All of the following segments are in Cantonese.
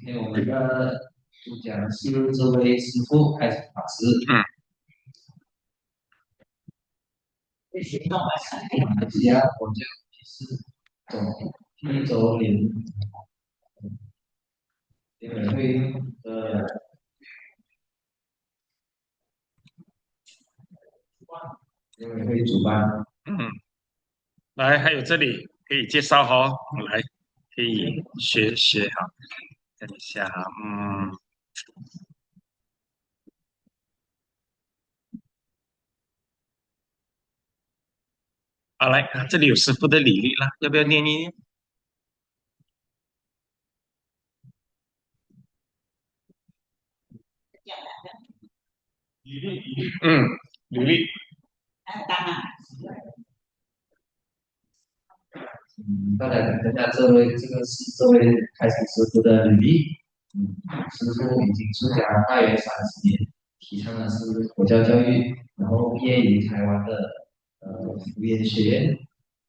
天我们的主讲是这位师傅开始法师，马来西亚国家批示总批州联委会联委会主办。来，还有这里可以介绍哈，我来可以学哈，等一下哈，好来，这里有师傅的履历啦，要不要念一念？嗯，履历，大家看一下这位开始师傅的履历。师傅已经出家大约30年，提倡的是佛教教育，然后毕业于台湾的福研学院，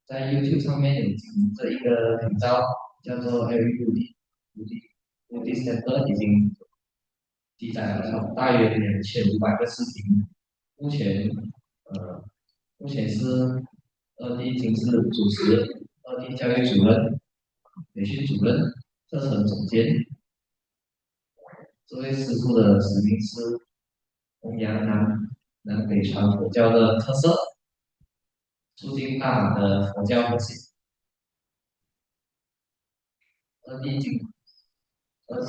在 YouTube 上面有经营这一个频道，叫做 Every Buddhist Center，已经记载了大约2500个视频。目前呃目前是二地经师主持、二地教育主任、培训主任、课程总监。这位师傅的使命是弘扬南北传佛教的特色，促进大马的佛教和谐。二地精二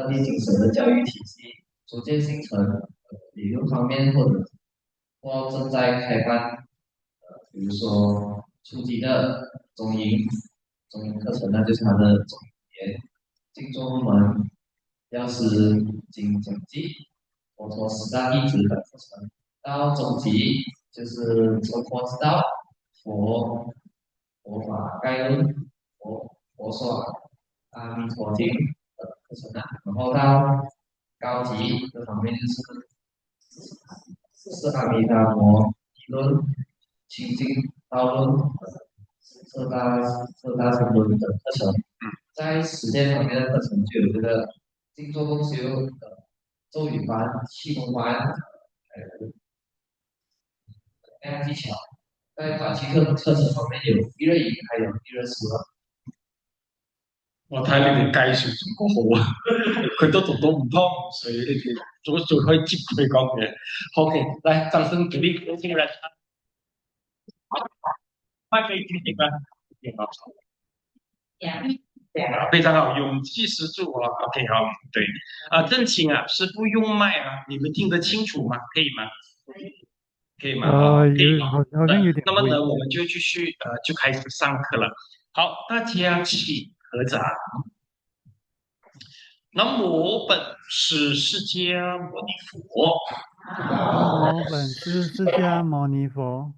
地精神的教育体系逐渐形成，理论方面或正在开办，比如说初级的中英课程，那就是它的中英语言、静坐入门、药师经讲记、佛陀十大弟子的课程，到中级就是从佛之道、佛法概论、佛说阿弥陀经的课程啊，然后到高级这方面就是阿弥陀佛理论、清净道论、四大乘论的课程。在实践方面的课程就有这个静坐共修的咒语班、气功班，还有按技巧。在短期课程方面有一热饮，还有一热食了。我睇你哋介紹仲好啊，佢都讀到唔通，所以你哋仲可以接佢講嘢。OK，來，掌聲鼓勵年輕人，快可以聽聽啦，非常好，勇气十足啊。OK，好，对正清啊，师傅用麦啊，你们听得清楚吗？可以吗？可以吗？可以。好像有点那么呢，微。我们就继续就开始上课了。好，大家起合掌。南无本师释迦牟尼佛。南无本师释迦牟尼佛。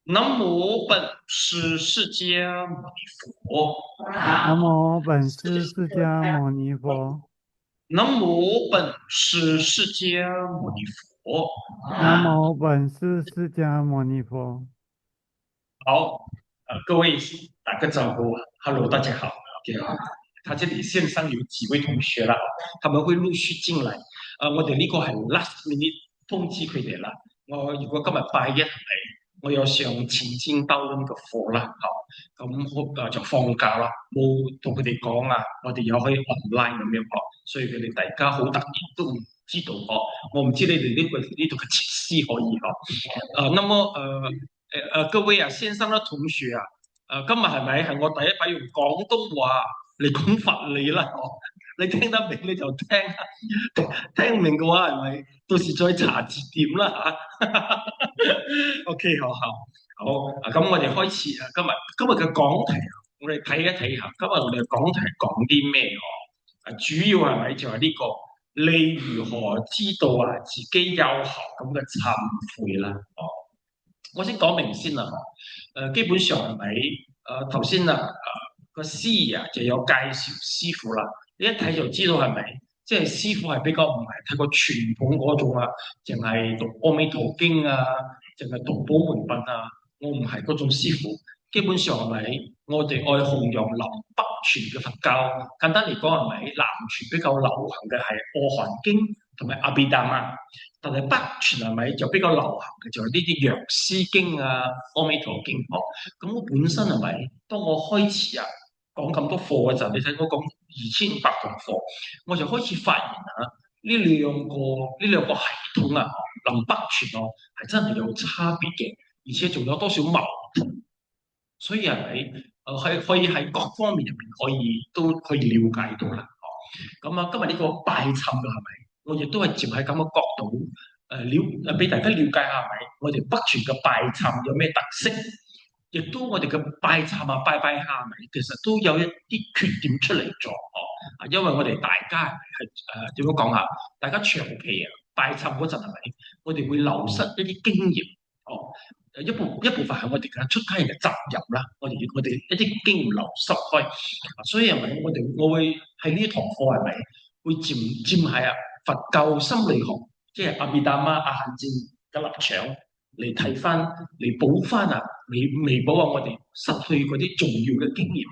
南无本师释迦牟尼佛。南无本师释迦牟尼佛。南无本师释迦牟尼佛。南无本师释迦牟尼佛。好，各位打个招呼，Hello，大家好，OK 啊。他这里线上有几位同學啦，他們會陸續進嚟。我哋呢個係 last minute 通知佢哋啦。我如果今日拜一係我有上前瞻兜呢個課啦，咁就放假啦，冇同佢哋講啊，我哋又可以 online 咁樣學，所以佢哋大家好特別都唔知道我唔知你哋呢度嘅設施可以那麼各位啊，線上嘅同學啊，今日係咪係我第一擺用廣東話嚟講法理啦？你聽得明你就聽，聽唔明嘅話係咪到時再查字典啦嚇？OK，好好好咁我哋開始今日嘅講題我哋睇一睇下，今日我哋嘅講題講啲咩？主要係咪就係呢個你如何知道自己有效咁嘅懺悔啦？我先講明先啦，基本上係咪？頭先個司儀就有介紹師傅啦，你一睇就知道係咪？即係師傅係比較唔係太過傳統嗰種啊，淨係讀阿彌陀經啊，淨係讀寶門品啊，我唔係嗰種師傅。基本上係咪？我哋愛弘揚南北傳嘅佛教，簡單嚟講係咪南傳比較流行嘅係《阿含經》同埋《阿毗達摩》，但係北傳係咪就比較流行嘅就係呢啲《藥師經》啊、《阿彌陀經》哦。咁我本身係咪當我開始講咁多課嘅時候，你睇我講2500堂課，我就開始發現呢兩個系統南北傳係真係有差別嘅，而且仲有多少矛盾，所以係咪可以喺各方面入邊都可以了解到啦。咁今日呢個拜懺嘅係咪？我亦都係接喺咁嘅角度俾大家了解下係咪？我哋北傳嘅拜懺有咩特色？亦都我哋嘅拜懺拜拜下係咪？其實都有一啲缺點出嚟咗因為我哋大家係點樣講啊？大家長期拜懺嗰陣係咪？我哋會流失一啲經驗一部分係我哋嘅出家人嘅責任啦。我哋一啲經驗流失開，所以係咪我會喺呢堂課係咪會佔係佛教心理學，即係阿毗達摩、阿含經嘅立場嚟睇翻，嚟補翻彌補我哋失去嗰啲重要嘅經驗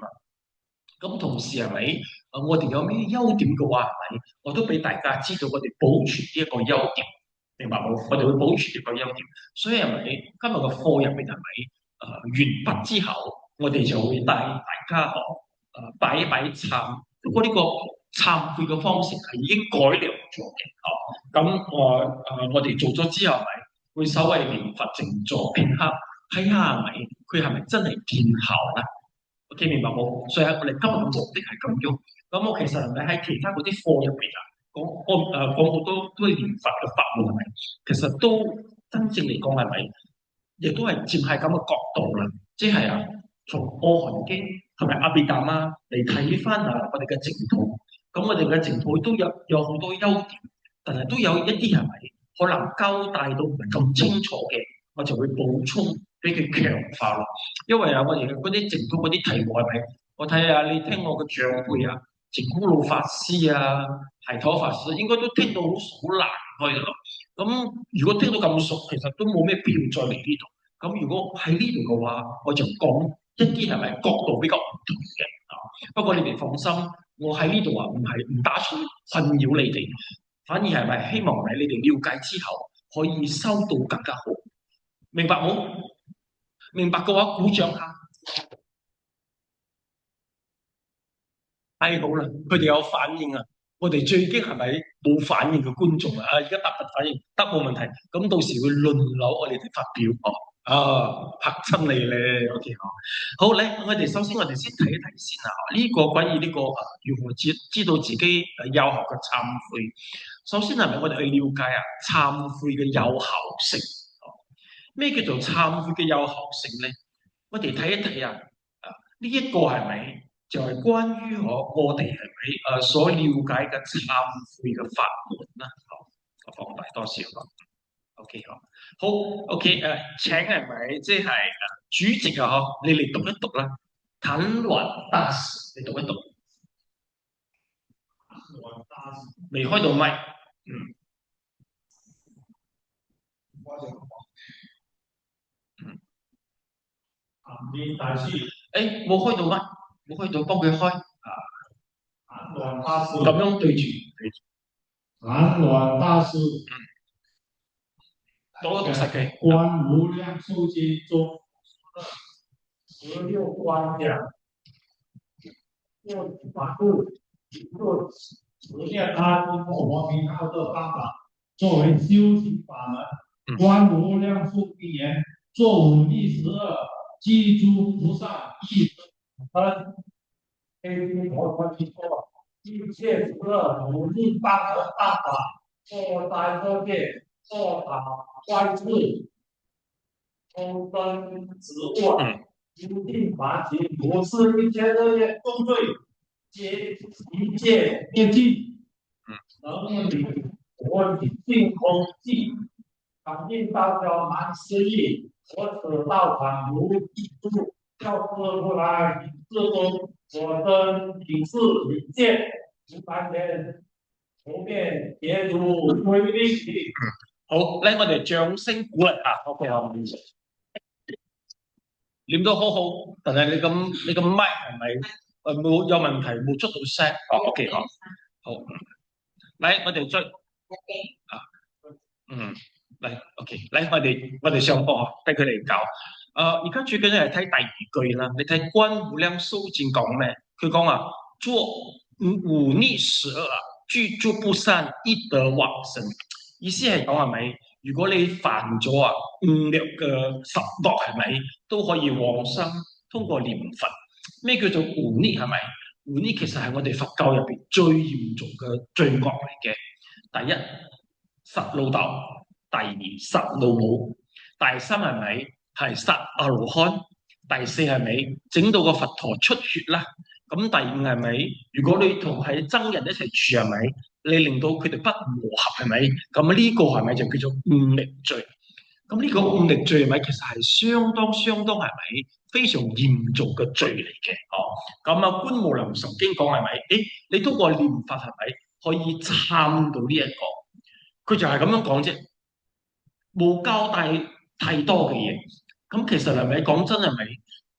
咁同時係咪？我哋有咩優點嘅話係咪？我都俾大家知道，我哋保存呢一個優點，明白冇？我哋會保存呢個優點，所以係咪今日嘅課入邊係咪？完畢之後，我哋就會帶大家拜一拜懺。不過呢個懺悔嘅方式係已經改良咗嘅咁我哋做咗之後係咪會稍微念佛靜坐片刻，睇下係咪佢係咪真係見效啦？OK，明白冇？所以我哋今日嘅目的係咁樣。咁我其實係咪喺其他嗰啲課入邊講好多都係念佛嘅法門係咪？其實都真正嚟講係咪？亦都係佔係咁嘅角度啦，即係從《阿含經》同埋《阿毗達摩》嚟睇翻我哋嘅淨土。咁我哋嘅淨土都有好多優點，但係都有一啲係咪可能交代到唔係咁清楚嘅，我就會補充俾佢強化咯。因為我哋嗰啲淨土嗰啲題目係咪？我睇下你聽我嘅長輩淨空老法師係陀法師，應該都聽到好難去咯。咁如果聽到咁熟，其實都冇咩必要再嚟呢度。咁如果喺呢度嘅話，我就講一啲係咪角度比較唔同嘅不過你哋放心，我喺呢度唔打算困擾你哋，反而係咪希望你哋了解之後可以收到更加好，明白冇？明白嘅話鼓掌下。太好啦，佢哋有反應我哋最驚係咪冇反應嘅觀眾而家答反應得冇問題，咁到時會輪流我哋發表嚇親你咧，OK 好咧，我哋首先先睇一睇先呢個關於呢個如何知道自己有效嘅懺悔。首先係咪我哋去了解懺悔嘅有效性？咩叫做懺悔嘅有效性咧？我哋睇一睇呢一個係咪？就係關於我哋係咪所了解嘅懺悔嘅法門啦。我放大多少？OK 好 OK 請係咪即係主席你嚟讀一讀啦。曇鸞大師，你讀一讀。未開到麥。大師，冇開到麥。冇開到，幫佢開曇鸞大師咁樣對住。曇鸞大師，讀實嘅。觀無量壽經中16觀講，做法度，做實現他因果明道的方法，作為修行法門。觀無量壽經言，作五逆12，記諸菩薩一生。我說一切諸惡無盡般的大法，作大惡業，作大壞事，眾生之惡，究竟凡情，不是一切惡業重罪，皆一切滅盡。能理我理性空寂，感應道教滿思議，我此道場無一處，教示如來世中。我生平世已見500年，後面皆如威力。好，咧我哋掌聲鼓勵下。OK 念到好好，但係你咁麥係咪冇有問題，冇出到聲。OK 好，好，嚟我哋再啊，嚟 OK，嚟我哋上課俾佢哋教。而家最緊要係睇第二句啦。你睇關無量壽經講咩？佢講啊，做忤逆12啊，具足不善，亦得往生。意思係講係咪？如果你犯咗啊5劣嘅十惡係咪都可以往生？通過念佛。咩叫做忤逆係咪？忤逆其實係我哋佛教入邊最嚴重嘅罪惡嚟嘅。第一，殺老豆；第二，殺老母；第三係咪係殺阿羅漢？第四係咪整到個佛陀出血啦？咁第五係咪？如果你同係僧人一齊住係咪？你令到佢哋不和合係咪？咁呢個係咪就叫做忤逆罪？咁呢個忤逆罪係咪其實係相當係咪非常嚴重嘅罪嚟嘅？咁啊《觀無量壽經》講係咪？你通過念佛係咪可以參到呢一個？佢就係咁樣講啫，冇交代太多嘅嘢。咁其實係咪講真係咪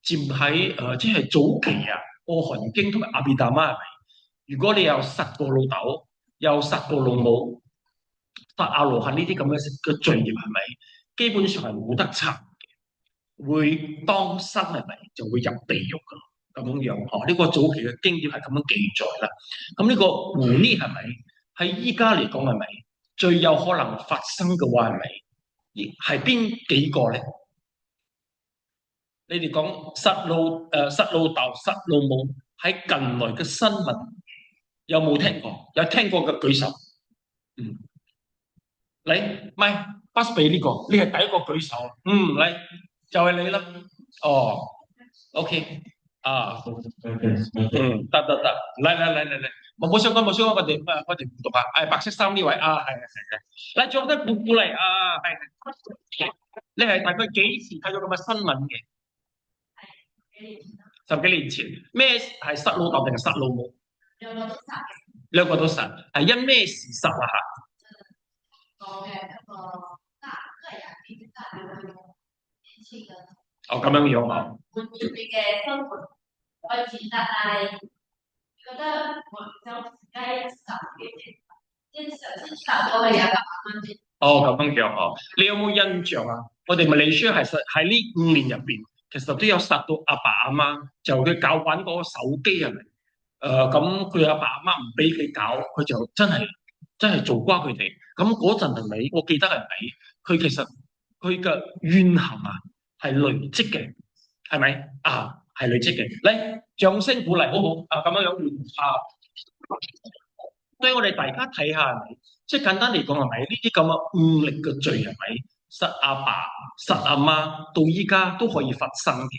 佔喺即係早期啊《阿含經》同埋《阿毗達摩》係咪？如果你有殺過老豆，又殺過老母，殺阿羅漢呢啲咁嘅罪業係咪？基本上係冇得參嘅，會當生係咪就會入地獄噶咁樣？呢個早期嘅經典係咁樣記載啦。咁呢個忤逆係咪喺依家嚟講係咪最有可能發生嘅話係咪？係邊幾個咧？你哋講殺老豆、殺老母喺近來嘅新聞有冇聽過？有聽過嘅舉手。嚟，唔係pass俾呢個，你係第一個舉手。嚟就係你啦。OK，得，嚟，冇相干，我哋唔讀啊。白色衫呢位啊，係，嚟做得鼓勵啊，係。你係大概幾時睇咗咁嘅新聞嘅？10幾年前，咩係殺老豆定係殺老母？兩個都殺，係因咩事殺啊？咁樣樣啊。咁樣樣。你有冇印象啊？我哋馬來西亞係喺呢5年入邊，其實都有殺到阿爸阿媽，就佢搞玩嗰個手機係咪？咁佢阿爸阿媽唔俾佢搞，佢就真係做瓜佢哋。咁嗰陣係咪？我記得係咪？佢其實佢嘅怨恨啊係累積嘅，係咪啊？係累積嘅。嚟，掌聲鼓勵，好好咁樣樣所以我哋大家睇下係咪？即係簡單嚟講係咪？呢啲咁嘅忤逆嘅罪係咪？殺阿爸、殺阿媽，到依家都可以發生嘅。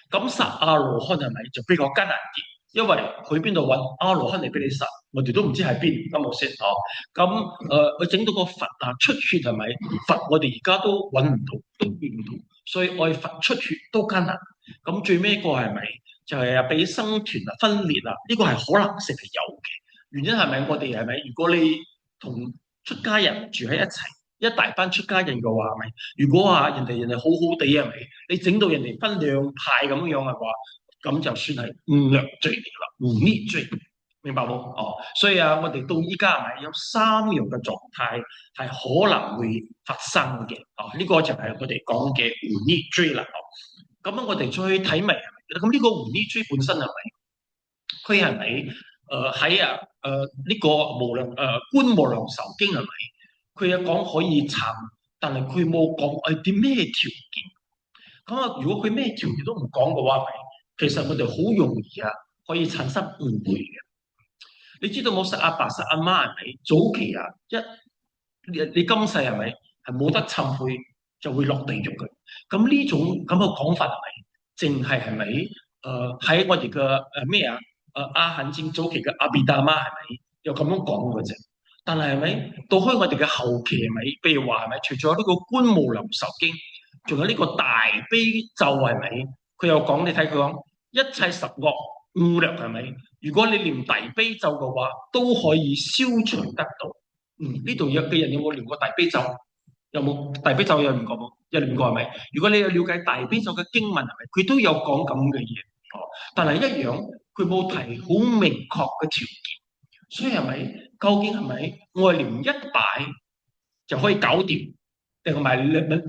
咁殺阿羅漢係咪就比較艱難啲？因為去邊度揾阿羅漢嚟俾你殺，我哋都唔知喺邊，咁我先咁佢整到個佛啊出血係咪？佛我哋而家都揾唔到，都見唔到，所以愛佛出血都艱難。咁最尾個係咪就係俾僧團啊分裂啊？呢個係可能性係有嘅。原因係咪？我哋係咪？如果你同出家人住喺一齊，一大班出家人嘅話，係咪？如果話人哋好好地係咪？你整到人哋分兩派咁樣嘅話，咁就算係忤逆罪嚟啦，忤逆罪，明白冇？所以我哋到依家係咪有3樣嘅狀態係可能會發生嘅？呢個就係我哋講嘅忤逆罪啦。咁樣我哋再睇埋係咪？咁呢個忤逆罪本身係咪？佢係咪？喺呢個觀無量壽經係咪？佢有講可以參，但係佢冇講啲咩條件。咁如果佢咩條件都唔講嘅話，係咪？其實我哋好容易可以產生誤會嘅。你知道冇殺阿爸殺阿媽係咪？早期你今世係咪係冇得懺悔就會落地獄嘅？咁呢種咁嘅講法係咪？淨係咪？喺我哋嘅咩阿含經早期嘅阿毗達摩係咪又咁樣講嘅啫？但係咪到開我哋嘅後期係咪？譬如話係咪？除咗呢個觀無量壽經，仲有呢個大悲咒係咪？佢又講，你睇佢講一切十惡五略係咪？如果你念大悲咒嘅話，都可以消除得到。呢度嘅人有冇念過大悲咒？有冇大悲咒有念過冇？有念過係咪？如果你有了解大悲咒嘅經文係咪？佢都有講咁嘅嘢。但係一樣佢冇提好明確嘅條件，所以係咪？究竟係咪我係念一擺就可以搞掂，定係咪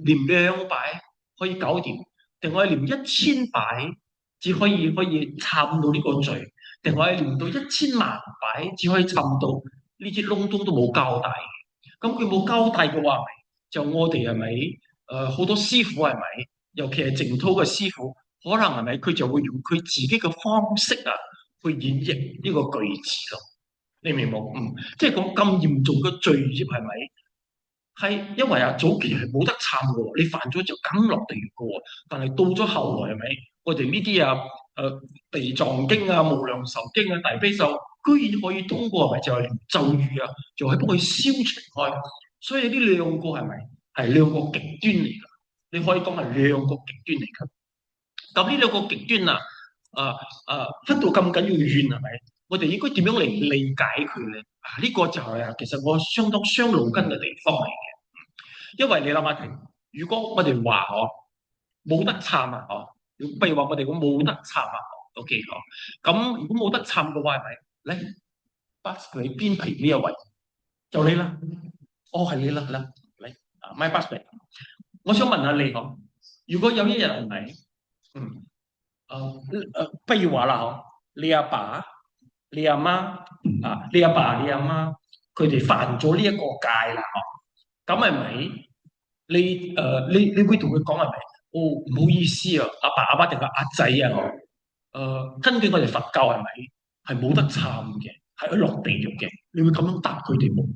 念兩擺可以搞掂？定我係念1000擺只可以參到呢個罪？定我係念到1000萬擺只可以參到呢啲窿窿都冇交代？咁佢冇交代嘅話，就我哋係咪？好多師傅係咪？尤其係淨土嘅師傅，可能係咪佢就會用佢自己嘅方式啊，去演繹呢個句子咯？你明冇？即係講咁嚴重嘅罪業係咪？係因為早期係冇得參嘅喎，你犯咗就梗落地獄嘅喎。但係到咗後來係咪？我哋呢啲地藏經啊、無量壽經啊、大悲咒，居然可以通過係咪？就係念咒語啊，就係幫佢消除開。所以呢兩個係咪係兩個極端嚟㗎？你可以講係兩個極端嚟㗎。咁呢兩個極端啊，分到咁緊要遠係咪？我哋應該點樣嚟理解佢咧？呢個就係其實我相當傷腦筋嘅地方嚟嘅。因為你諗下睇，如果我哋話冇得參啊，譬如話我哋講冇得參啊，OK 咁如果冇得參嘅話係咪？嚟，Buster 你邊皮呢一位就你啦，係你啦，嚟，My Buster，我想問下你如果有一日係咪？不如話啦，你阿爸、你阿媽你阿爸、你阿媽，佢哋犯咗呢一個戒啦，咁係咪？你會同佢講係咪？唔好意思啊，阿爸阿媽定係阿仔啊？根據我哋佛教係咪係冇得參嘅，係去落地獄嘅？你會咁樣答佢哋冇？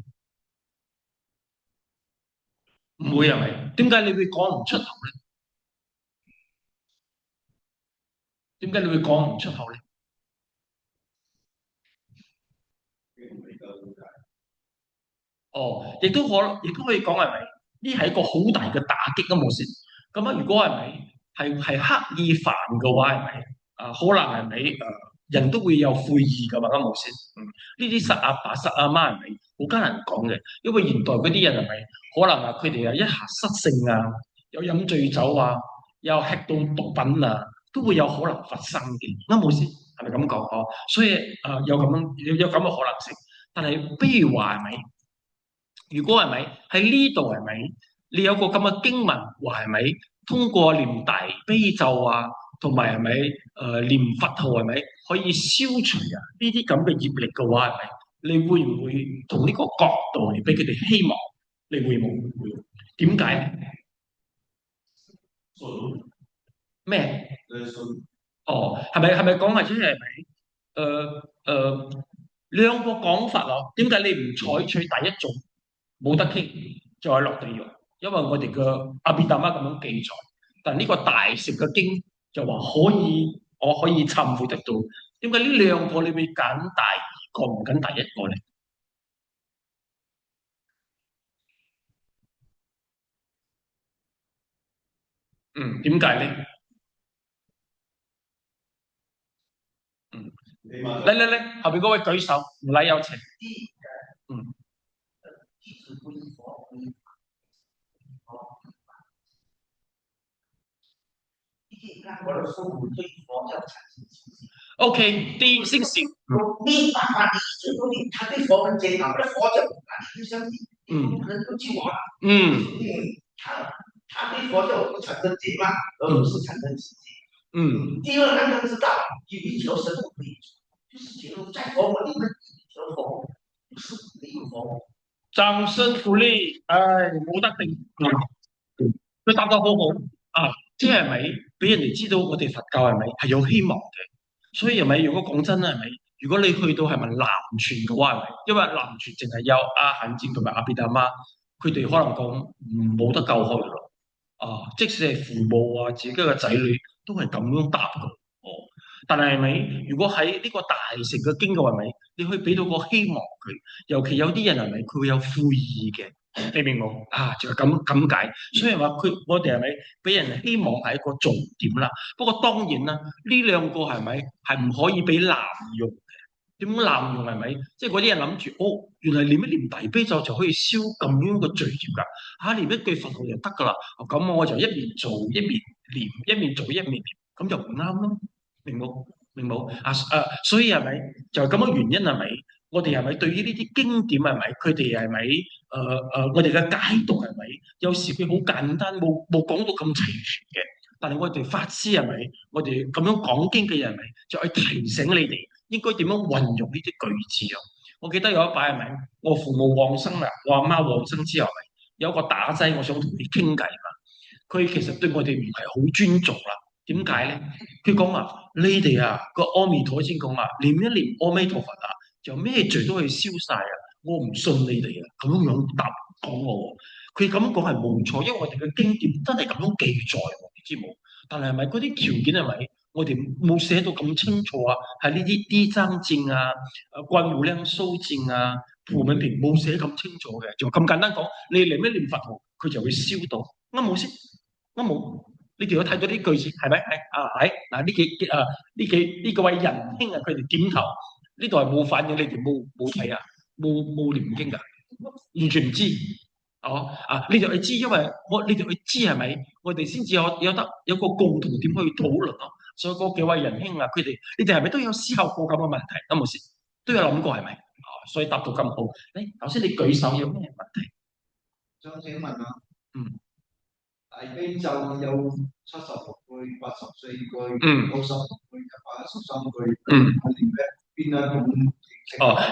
唔會係咪？點解你會講唔出口咧？點解你會講唔出口咧？亦都可以講係咪？呢係一個好大嘅打擊啊！冇先咁如果係咪係刻意犯嘅話，係咪可能係咪人都會有悔意㗎嘛？冇先呢啲實阿爸實阿媽係咪好艱難講嘅？因為現代嗰啲人係咪可能佢哋一下失性啊，有飲醉酒啊，又吃到毒品啊，都會有可能發生嘅。冇先係咪咁講？所以有咁嘅可能性。但係，比如話係咪？如果係咪喺呢度係咪？你有個咁嘅經文話係咪？通過念大悲咒啊，同埋係咪？念佛號係咪可以消除呢啲咁嘅業力嘅話係咪？你會唔會從呢個角度嚟俾佢哋希望？你會冇？點解？咩？係咪講係即係咪？兩個講法咯。點解你唔採取第一種？冇得傾，再落地獄，因為我哋嘅阿毗達摩咁樣記載，但呢個大乘嘅經就話我可以懺悔得到。點解呢兩個你會揀第二個唔揀第一個咧？點解咧？嚟，後邊嗰位舉手，無禮有情。OK，第一信心。没办法，最后他对佛很简单，佛教不敢不相信，不能够去玩。他对佛教不产生结吗？而不是产生直接。第二，让他知道有一条生路可以走，就是觉得在佛门里面有一条佛，不是没有佛。掌聲鼓勵，冇得定。佢答得好好即係咪俾人哋知道我哋佛教係咪係有希望嘅？所以係咪？如果講真係咪？如果你去到係咪南傳嘅話係咪？因為南傳淨係有阿含正同埋阿毗達摩，佢哋可能講冇得救開咯。即使係父母自己嘅仔女都係咁樣答嘅。但係咪？如果喺呢個大乘嘅經過係咪？你可以俾到個希望佢，尤其有啲人係咪佢會有悔意嘅？你明冇？就係咁解。所以話我哋係咪俾人希望係一個重點啦？不過當然啦，呢兩個係咪係唔可以俾濫用嘅？點濫用係咪？即係嗰啲人諗住，原來念一念大悲咒就可以消咁樣嘅罪業㗎？念一句佛號就得㗎啦。咁我就一面做一面念，一面做一面念，咁就唔啱咯。明冇？明冇啊？所以係咪就係咁嘅原因係咪？我哋係咪對於呢啲經典係咪？佢哋係咪？我哋嘅解讀係咪？有時佢好簡單，冇講到咁齊全嘅。但係我哋法師係咪？我哋咁樣講經嘅人係咪？就係提醒你哋應該點樣運用呢啲句子啊！我記得有一擺係咪？我父母往生啦，我阿媽往生之後係咪有一個打劑，我想同你傾偈嘛。佢其實對我哋唔係好尊重啦。點解咧？佢講話你哋啊個阿彌陀先講話念一念阿彌陀佛啊，就咩罪都可以消晒啊！我唔信你哋啊，咁樣答講我。佢咁樣講係冇錯，因為我哋嘅經典真係咁樣記載，你知冇？但係咪嗰啲條件係咪？我哋冇寫到咁清楚啊？係呢啲啲爭戰啊、關無量蘇戰啊、普門品冇寫咁清楚嘅，就咁簡單講，你念一念佛號，佢就會燒到。啱冇先？啱冇？你哋有睇到啲句子係咪？係嗱呢幾位仁兄啊，佢哋點頭，呢度係冇反應，你哋冇睇啊，冇念經㗎，完全唔知。哦你就去知，因為你就去知係咪？我哋先至有個共同點去討論咯。所以嗰幾位仁兄啊，你哋係咪都有思考過咁嘅問題？啱冇先？都有諗過係咪？所以答到咁好。頭先你舉手有咩問題？想請問啊，大悲咒有76句、84句、96句、113句，邊一種？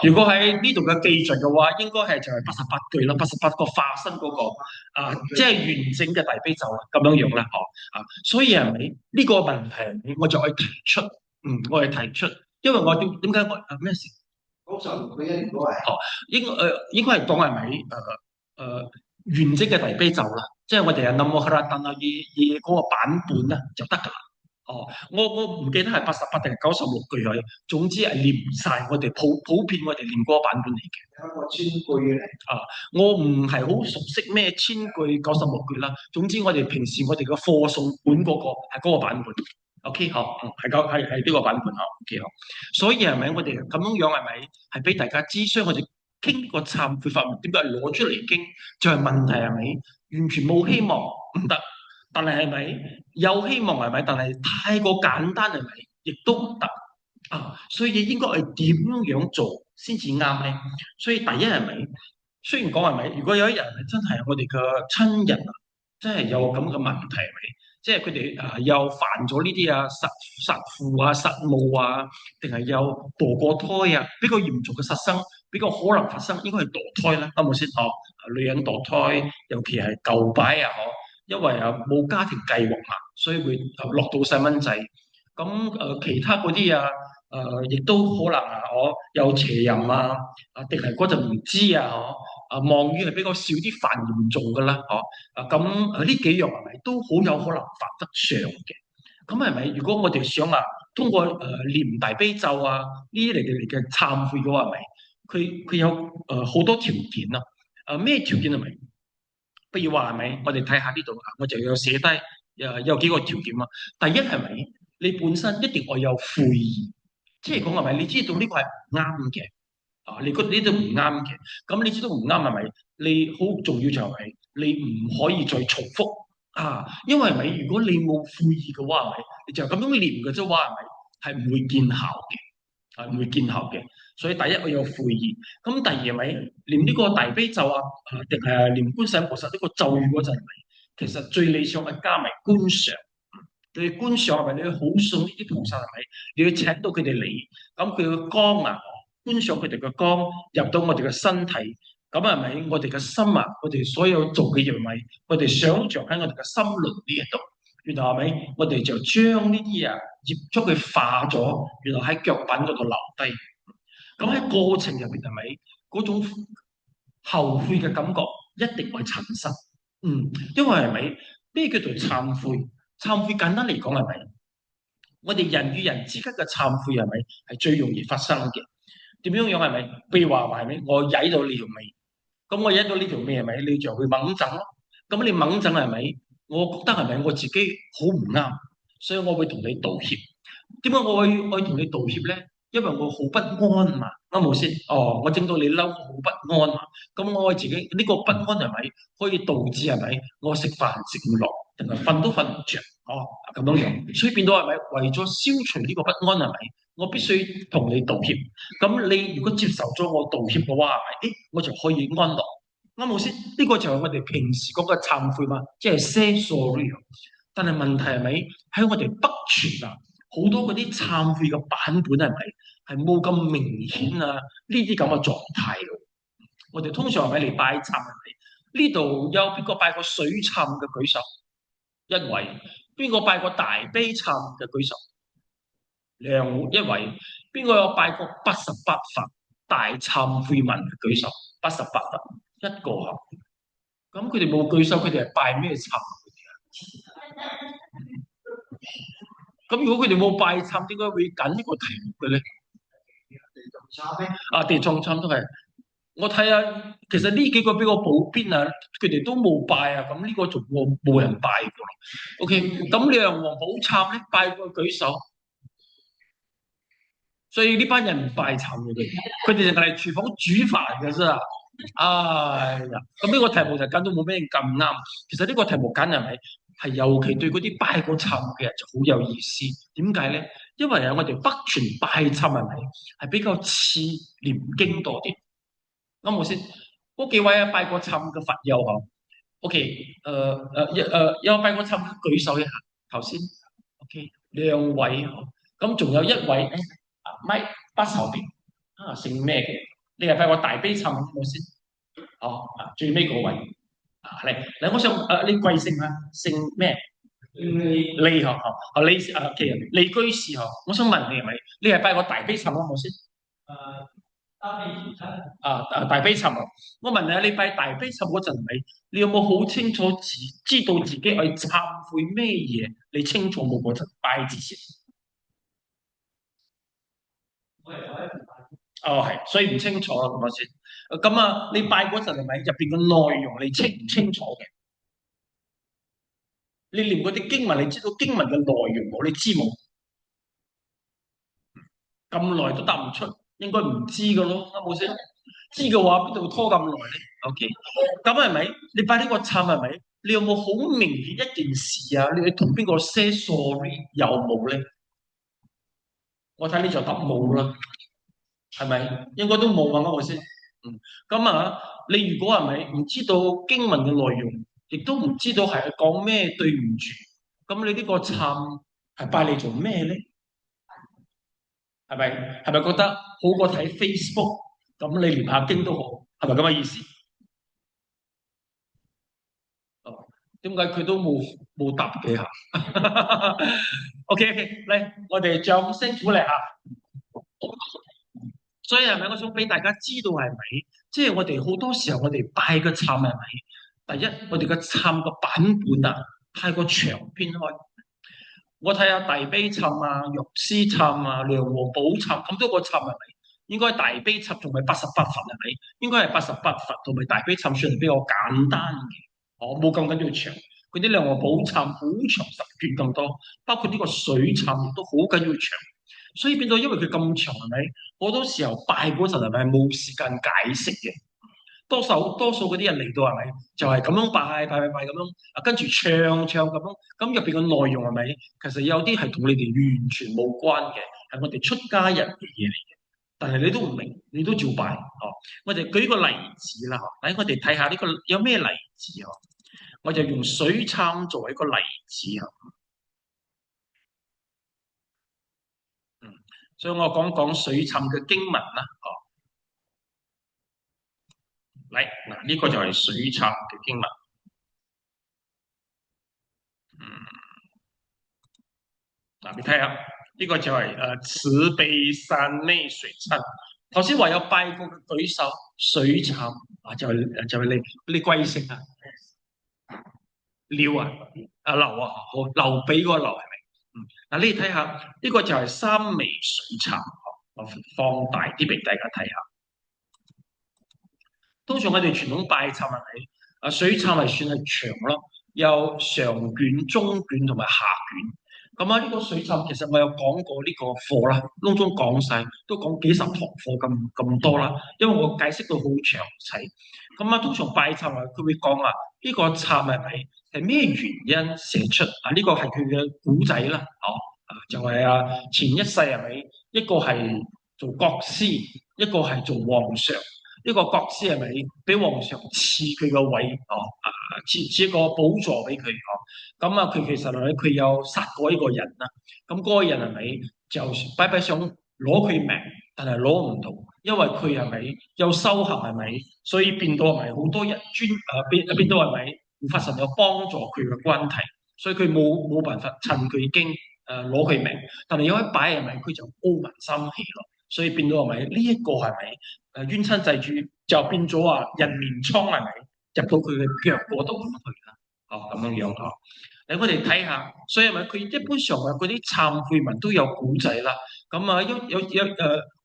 如果喺呢度嘅記述嘅話，應該係就係88句啦，88個化身嗰個即係完整嘅大悲咒啦，咁樣用啦，所以係咪呢個問題，我就可以提出，我係提出，因為我點解我咩事？96句一年都係應該係講係咪完整嘅大悲咒啦，即係我哋係南無阿彌陀佛以嗰個版本啦就得㗎啦。我唔記得係88定係96句嚟，總之係念晒我哋普遍我哋念嗰個版本嚟嘅。有一個千句嘅我唔係好熟悉咩千句96句啦。總之我哋平時我哋嘅課誦本嗰個係嗰個版本。OK 好，係呢個版本OK 好。所以係咪我哋咁樣係咪係俾大家知？所以我哋傾個懺悔法門，點解攞出嚟傾？就係問題係咪完全冇希望唔得？但係咪有希望係咪？但係太過簡單係咪？亦都唔得所以應該係點樣做先至啱咧？所以第一係咪？雖然講係咪？如果有一日真係我哋嘅親人真係有咁嘅問題係咪？即係佢哋又犯咗呢啲殺父殺母定係有墮過胎比較嚴重嘅殺生，比較可能發生，應該係墮胎啦，啱冇先？女人墮胎，尤其係舊擺因為冇家庭計劃所以會落到細蚊仔。咁其他嗰啲亦都可能我有邪淫定係嗰陣唔知妄語係比較少啲犯嚴重噶啦，咁呢幾樣係咪都好有可能犯得上嘅？咁係咪？如果我哋想通過念大悲咒呢啲嚟嘅懺悔嘅話，係咪？佢有好多條件咩條件係咪？不如話係咪？我哋睇下呢度我就有寫低有幾個條件第一係咪？你本身一定要有悔意，即係講係咪？你知道呢個係唔啱嘅你覺得呢度唔啱嘅，咁你知道唔啱係咪？你好重要就係咪？你唔可以再重複因為係咪？如果你冇悔意嘅話，係咪？你就咁樣念嘅啫話，係咪？係唔會見效嘅，唔會見效嘅。所以第一我有悔意，咁第二係咪念呢個大悲咒定係念觀世音菩薩呢個咒語嗰陣，係咪？其實最理想係加埋觀想。你觀想係咪？你好信呢啲菩薩係咪？你要請到佢哋嚟，咁佢嘅光觀想佢哋嘅光入到我哋嘅身體，咁係咪？我哋嘅心我哋所有做嘅嘢係咪？我哋想像喺我哋嘅心輪呢一度，原來係咪？我哋就將呢啲業將佢化咗，原來喺腳板嗰度留低。咁喺過程入邊係咪嗰種後悔嘅感覺一定會產生？因為係咪咩叫做懺悔？懺悔簡單嚟講係咪？我哋人與人之間嘅懺悔係咪係最容易發生嘅？點樣係咪？譬如話係咪？我踩到你條尾，咁我踩到呢條尾係咪？你就會猛震咯。咁你猛震係咪？我覺得係咪我自己好唔啱，所以我會同你道歉。點解我會同你道歉咧？因為我好不安啱冇先？我整到你嬲，我好不安咁我自己呢個不安係咪可以導致係咪？我食飯食唔落，定係瞓都瞓唔着咁樣樣，所以變到係咪為咗消除呢個不安係咪？我必須同你道歉。咁你如果接受咗我道歉嘅話，係咪？我就可以安樂。啱冇先？呢個就係我哋平時嗰個懺悔嘛，即係 say sorry。但係問題係咪喺我哋北傳啊？好多嗰啲懺悔嘅版本係咪係冇咁明顯啊？呢啲咁嘅狀態嘅，我哋通常係咪嚟拜懺係咪？呢度有邊個拜過水懺嘅舉手？一位。邊個拜過大悲懺嘅舉手？一位。邊個有拜過88佛大懺悔文嘅舉手？88佛一個啊。咁佢哋冇舉手，佢哋係拜咩懺？咁如果佢哋冇拜懺，點解會揀呢個題目嘅咧？地藏懺都係。我睇下，其實呢幾個比較普遍啊，佢哋都冇拜啊，咁呢個仲冇人拜過。OK，咁梁王寶懺咧拜過舉手，所以呢班人唔拜懺嘅，佢哋淨係嚟廚房煮飯嘅啫。哎呀，咁呢個題目就揀到冇咩咁啱。其實呢個題目揀係咪係尤其對嗰啲拜過懺嘅人就好有意思？點解咧？因為我哋北傳拜懺係咪係比較似念經多啲？啱冇先？嗰幾位拜過懺嘅佛友嗬 ，OK，有拜過懺舉手一下，頭先 OK，兩位，咁仲有一位咪不手邊姓咩嘅？你係拜過大悲懺冇先？最尾嗰位嚟，我想你貴姓啊？姓咩？李嗬，李居士嗬，我想問你係咪？你係拜過大悲懺冇先？大悲懺啊！我問你啊，你拜大悲懺嗰陣咪，你有冇好清楚知道自己去懺悔咩嘢？你清楚冇？嗰陣拜之前，係，所以唔清楚啊，咁我先。咁你拜嗰陣係咪入邊嘅內容你清唔清楚嘅？你念嗰啲經文，你知道經文嘅內容冇？你知冇？咁耐都答唔出，應該唔知噶咯，啱冇先？知嘅話，邊度拖咁耐咧 ？OK，咁係咪？你拜呢個懺係咪？你有冇好明顯一件事啊？你同邊個 say sorry 有冇咧？我睇你就答冇啦，係咪？應該都冇啊，啱冇先？咁你如果係咪唔知道經文嘅內容，亦都唔知道係講咩對唔住，咁你呢個懺係拜你做咩咧？係咪？係咪覺得好過睇 Facebook？咁你念下經都好，係咪咁嘅意思？點解佢都冇答嘅嚇？OK，嚟，我哋掌聲鼓勵下。所以係咪我想俾大家知道係咪？即係我哋好多時候我哋拜嘅懺係咪？第一，我哋嘅懺個版本太過長篇開。我睇下大悲懺藥師懺梁王寶懺咁多個懺係咪？應該大悲懺仲係88佛係咪？應該係88佛同埋大悲懺算係比較簡單嘅，冇咁緊要長。嗰啲梁王寶懺好長10卷咁多，包括呢個水懺亦都好緊要長。所以變到因為佢咁長係咪？好多時候拜嗰陣係咪冇時間解釋嘅？多數嗰啲人嚟到係咪就係咁樣拜咁樣跟住唱咁樣，咁入邊嘅內容係咪其實有啲係同你哋完全冇關嘅，係我哋出家人嘅嘢嚟嘅，但係你都唔明，你都照拜我哋舉個例子啦，嚟我哋睇下呢個有咩例子我就用水懺作為一個例子所以我講講水懺嘅經文啦嚟嗱，呢個就係水懺嘅經文。你睇下，呢個就係慈悲山昧水懺。頭先話有拜過嘅舉手，水懺就係你貴姓啊？廖劉好劉備嗰個劉係咪？你睇下呢個就係三昧水懺。我放大啲俾大家睇下。通常我哋傳統拜懺係咪？水懺係算係長咯，有上卷、中卷同埋下卷。咁呢個水懺其實我有講過呢個課啦，當中講晒，都講幾十堂課咁多啦。因為我解釋到好詳細。通常拜懺佢會講呢個懺係咪？係咩原因寫出呢個係佢嘅古仔啦，就係前一世係咪一個係做國師，一個係做皇上。呢個國師係咪俾皇上賜佢個位賜一個寶座俾佢咁佢其實係咪佢有殺過一個人啦？咁嗰個人係咪就擺擺想攞佢命，但係攞唔到，因為佢係咪有修行係咪？所以變到係咪好多人變到係咪護法神有幫助佢嘅關係，所以佢冇辦法趁佢已經攞佢命，但係有一擺係咪佢就傲慢生氣咯，所以變到係咪呢一個係咪？冤親債主就變咗人面瘡係咪入到佢嘅腳嗰度咁去啦？咁樣嚟我哋睇下，所以係咪佢一般上嗰啲懺悔文都有古仔啦？咁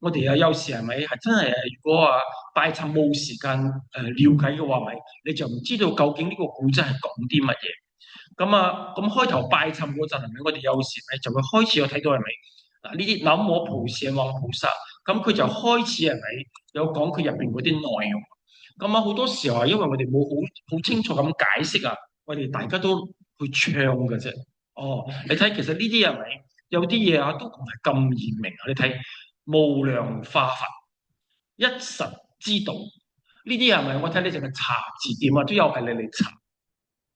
我哋有時係咪係真係如果拜懺冇時間了解嘅話，咪你就唔知道究竟呢個古仔係講啲乜嘢？咁開頭拜懺嗰陣係咪我哋有時咪就會開始有睇到係咪呢啲南無普賢王菩薩？咁佢就開始係咪有講佢入邊嗰啲內容？咁好多時候因為我哋冇好清楚咁解釋我哋大家都去唱嘅啫。你睇其實呢啲係咪有啲嘢都唔係咁易明？你睇無量化佛一實之道呢啲係咪？我睇你淨係查字典都有係你嚟查，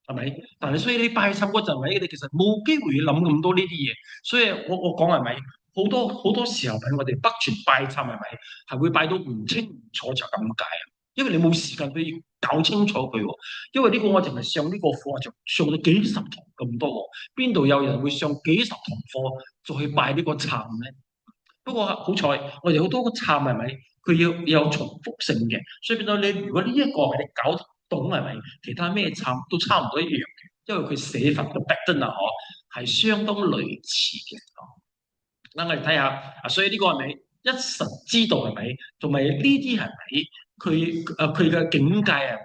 係咪？但係所以你拜懺嗰陣你其實冇機會諗咁多呢啲嘢，所以我講係咪？好多時候喺我哋北傳拜懺係咪係會拜到唔清唔楚就咁解因為你冇時間去搞清楚佢因為呢個我淨係上呢個課就上咗幾十堂咁多邊度有人會上幾十堂課再去拜呢個懺咧？不過好彩我哋好多個懺係咪佢要有重複性嘅，所以變到你如果呢一個係你搞懂係咪其他咩懺都差唔多一樣嘅，因為佢寫法嘅 pattern 係相當類似嘅我哋睇下所以呢個係咪一實之道係咪？同埋呢啲係咪佢嘅境界係咪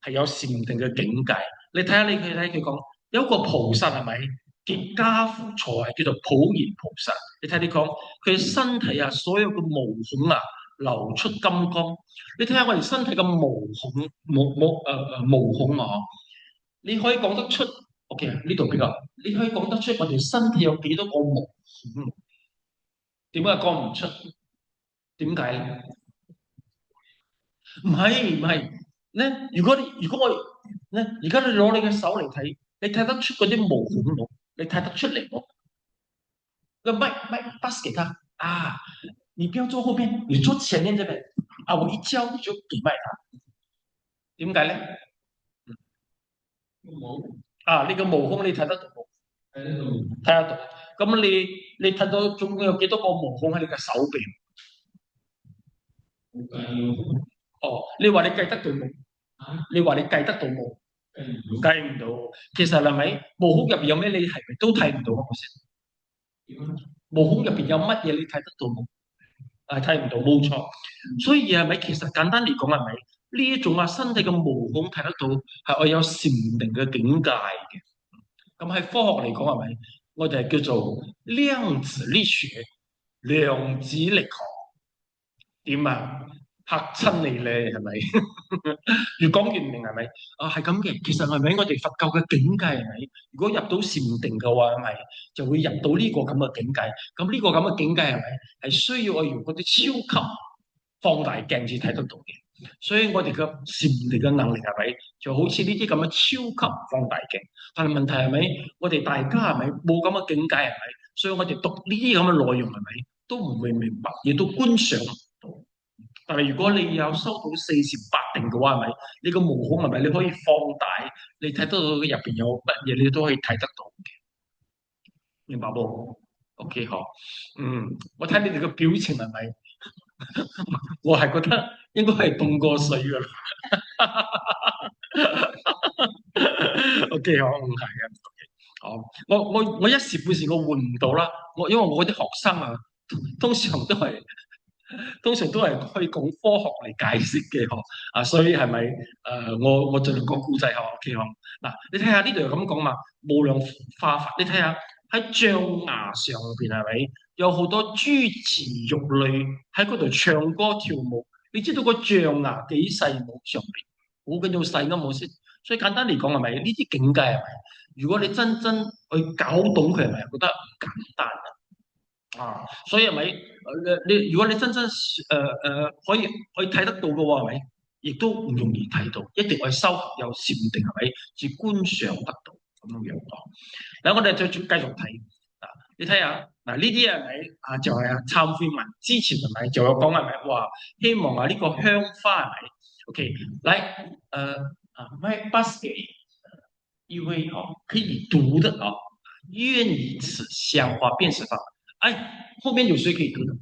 係有禪定嘅境界？你睇下佢講有一個菩薩係咪結跏趺坐係叫做普賢菩薩？你睇你講佢身體所有嘅毛孔流出金光。你睇下我哋身體嘅毛孔毛孔你可以講得出 ？OK 呢度比較你可以講得出我哋身體有幾多個毛孔？點解講唔出？點解咧？唔係咧？如果我咧，而家你攞你嘅手嚟睇，你睇得出嗰啲毛孔冇？你睇得出嚟冇？個麥 pass 給他你不要坐後邊，你坐前面這邊我一教你就給麥他。點解咧？呢個毛孔你睇得到冇？睇得到。咁你睇到總共有幾多個毛孔喺你嘅手臂？你話你計得到冇？你話你計得到冇？計唔到。其實係咪毛孔入邊有咩？你係咪都睇唔到啊？毛孔入邊有乜嘢？你睇得到冇？睇唔到，冇錯。所以係咪其實簡單嚟講係咪呢一種身體嘅毛孔睇得到係我有禪定嘅境界嘅？咁喺科學嚟講係咪我哋係叫做量子力學、量子力學？點嚇親你咧？係咪？越講越明係咪？係咁嘅。其實係咪我哋佛教嘅境界係咪？如果入到禪定嘅話，係咪就會入到呢個咁嘅境界？咁呢個咁嘅境界係咪係需要我用嗰啲超級放大鏡至睇得到嘅？所以我哋嘅禪定嘅能力係咪就好似呢啲咁嘅超級放大鏡？但係問題係咪我哋大家係咪冇咁嘅境界係咪？所以我哋讀呢啲咁嘅內容係咪都唔會明白，亦都觀賞唔到。但係如果你有收到四禪八定嘅話，係咪你個毛孔係咪你可以放大，你睇得到佢入邊有乜嘢，你都可以睇得到嘅，明白冇 ？OK 好，我睇你哋嘅表情係咪？我係覺得應該係凍過水噶啦。OK 好，唔係嘅。OK，我一時半時我換唔到啦。因為我啲學生通常都係可以講科學嚟解釋嘅所以係咪我盡量講故仔OK 嗱，你睇下呢度咁講嘛，無量化佛，你睇下喺象牙上邊係咪有好多豬池玉女喺嗰度唱歌跳舞？你知道個象牙幾細冇？上邊好緊要細㗎冇先？所以簡單嚟講係咪呢啲境界係咪？如果你真正去搞懂佢係咪覺得簡單啊？所以係咪？你如果你真正可以睇得到嘅話，係咪？亦都唔容易睇到，一定係修行有禪定係咪？至觀想得到咁樣樣講。嗱，我哋再繼續睇啊，你睇下嗱，呢啲係咪啊？就係懺悔文之前係咪就有講係咪話希望啊呢個香花係咪 ？OK， 來賣 pass 給一位可以讀的願以此香花變十方。哎，後面有誰可以讀的？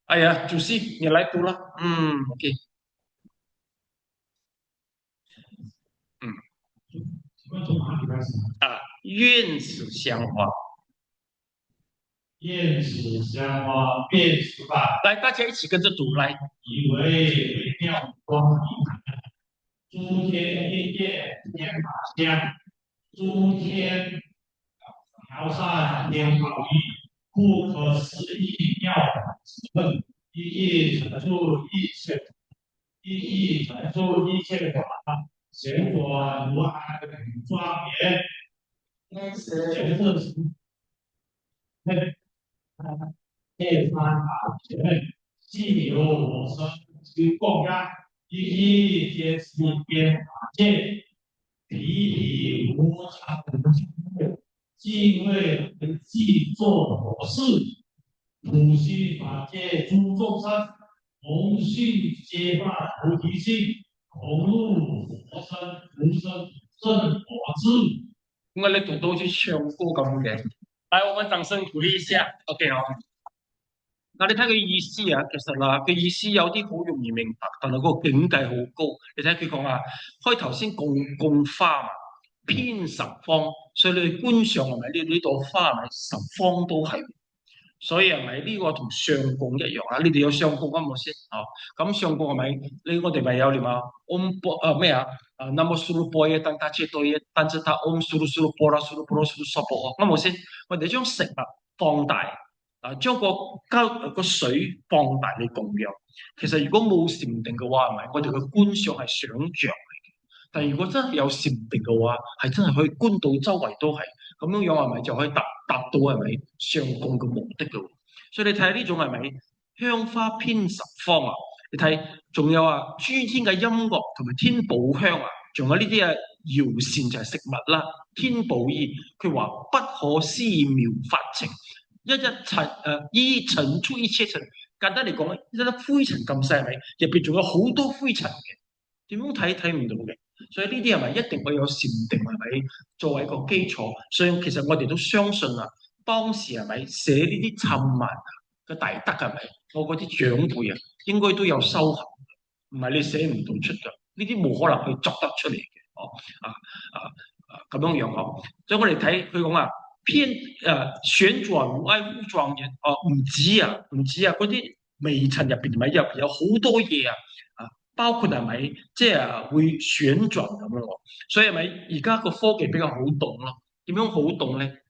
哎呀，主席你來讀了，OK， 願此香花，願此香花變十方。來，大家一起跟着讀來，以為微妙光明，諸天應現天法香，諸天調散天寶意，不可思議妙法之分，一一陳述一切法，顯果如海莊嚴。天山法權，既有我生之供養，一皆是變法界，彼無常無盡，既為既作我事，普悉法界諸眾生，同信皆發菩提心，同入佛身無生正果智。我哋讀到去唱歌咁嘅，來，我們掌聲鼓勵一下 ，OK 嗱，你睇佢意思啊，其實嗱，佢意思有啲好容易明白，但係個境界好高。你睇佢講開頭先供花嘛，遍十方，所以你去觀賞係咪呢朵花係咪十方都係？所以係咪呢個同上供一樣啊？你哋有上供啊冇先？咁上供係咪？我哋咪有念啊？Om 咩啊？Namo Suru Boya Tang Ta Che Toya Tan Che Ta Om Suru Suru Pora Suru Pora Suru Sopo 啱冇先？我哋將食物放大。將個水放大嚟供養。其實如果冇禪定嘅話，係咪我哋嘅觀想係想像嚟嘅？但係如果真係有禪定嘅話，係真係可以觀到周圍都係咁樣樣，係咪就可以達到係咪上供嘅目的嘅？所以你睇下呢種係咪香花遍十方啊？你睇仲有諸天嘅音樂同埋天寶香啊，仲有呢啲搖扇就係食物啦，天寶意佢話不可思議妙法情。一塵出一切塵，簡單嚟講咧，一粒灰塵咁細，係咪入邊仲有好多灰塵嘅？點樣睇唔到嘅？所以呢啲係咪一定會有禪定係咪作為一個基礎？所以其實我哋都相信啊，當時係咪寫呢啲讖文嘅大德係咪？我嗰啲長輩啊，應該都有修行，唔係你寫唔到出嘅，呢啲冇可能去作得出嚟嘅。咁樣樣所以我哋睇佢講啊。旋轉無礙無莊嚴唔止啊！嗰啲微塵入邊有好多嘢包括係咪即係會旋轉咁樣？所以係咪而家個科技比較好動咯？點樣好動咧？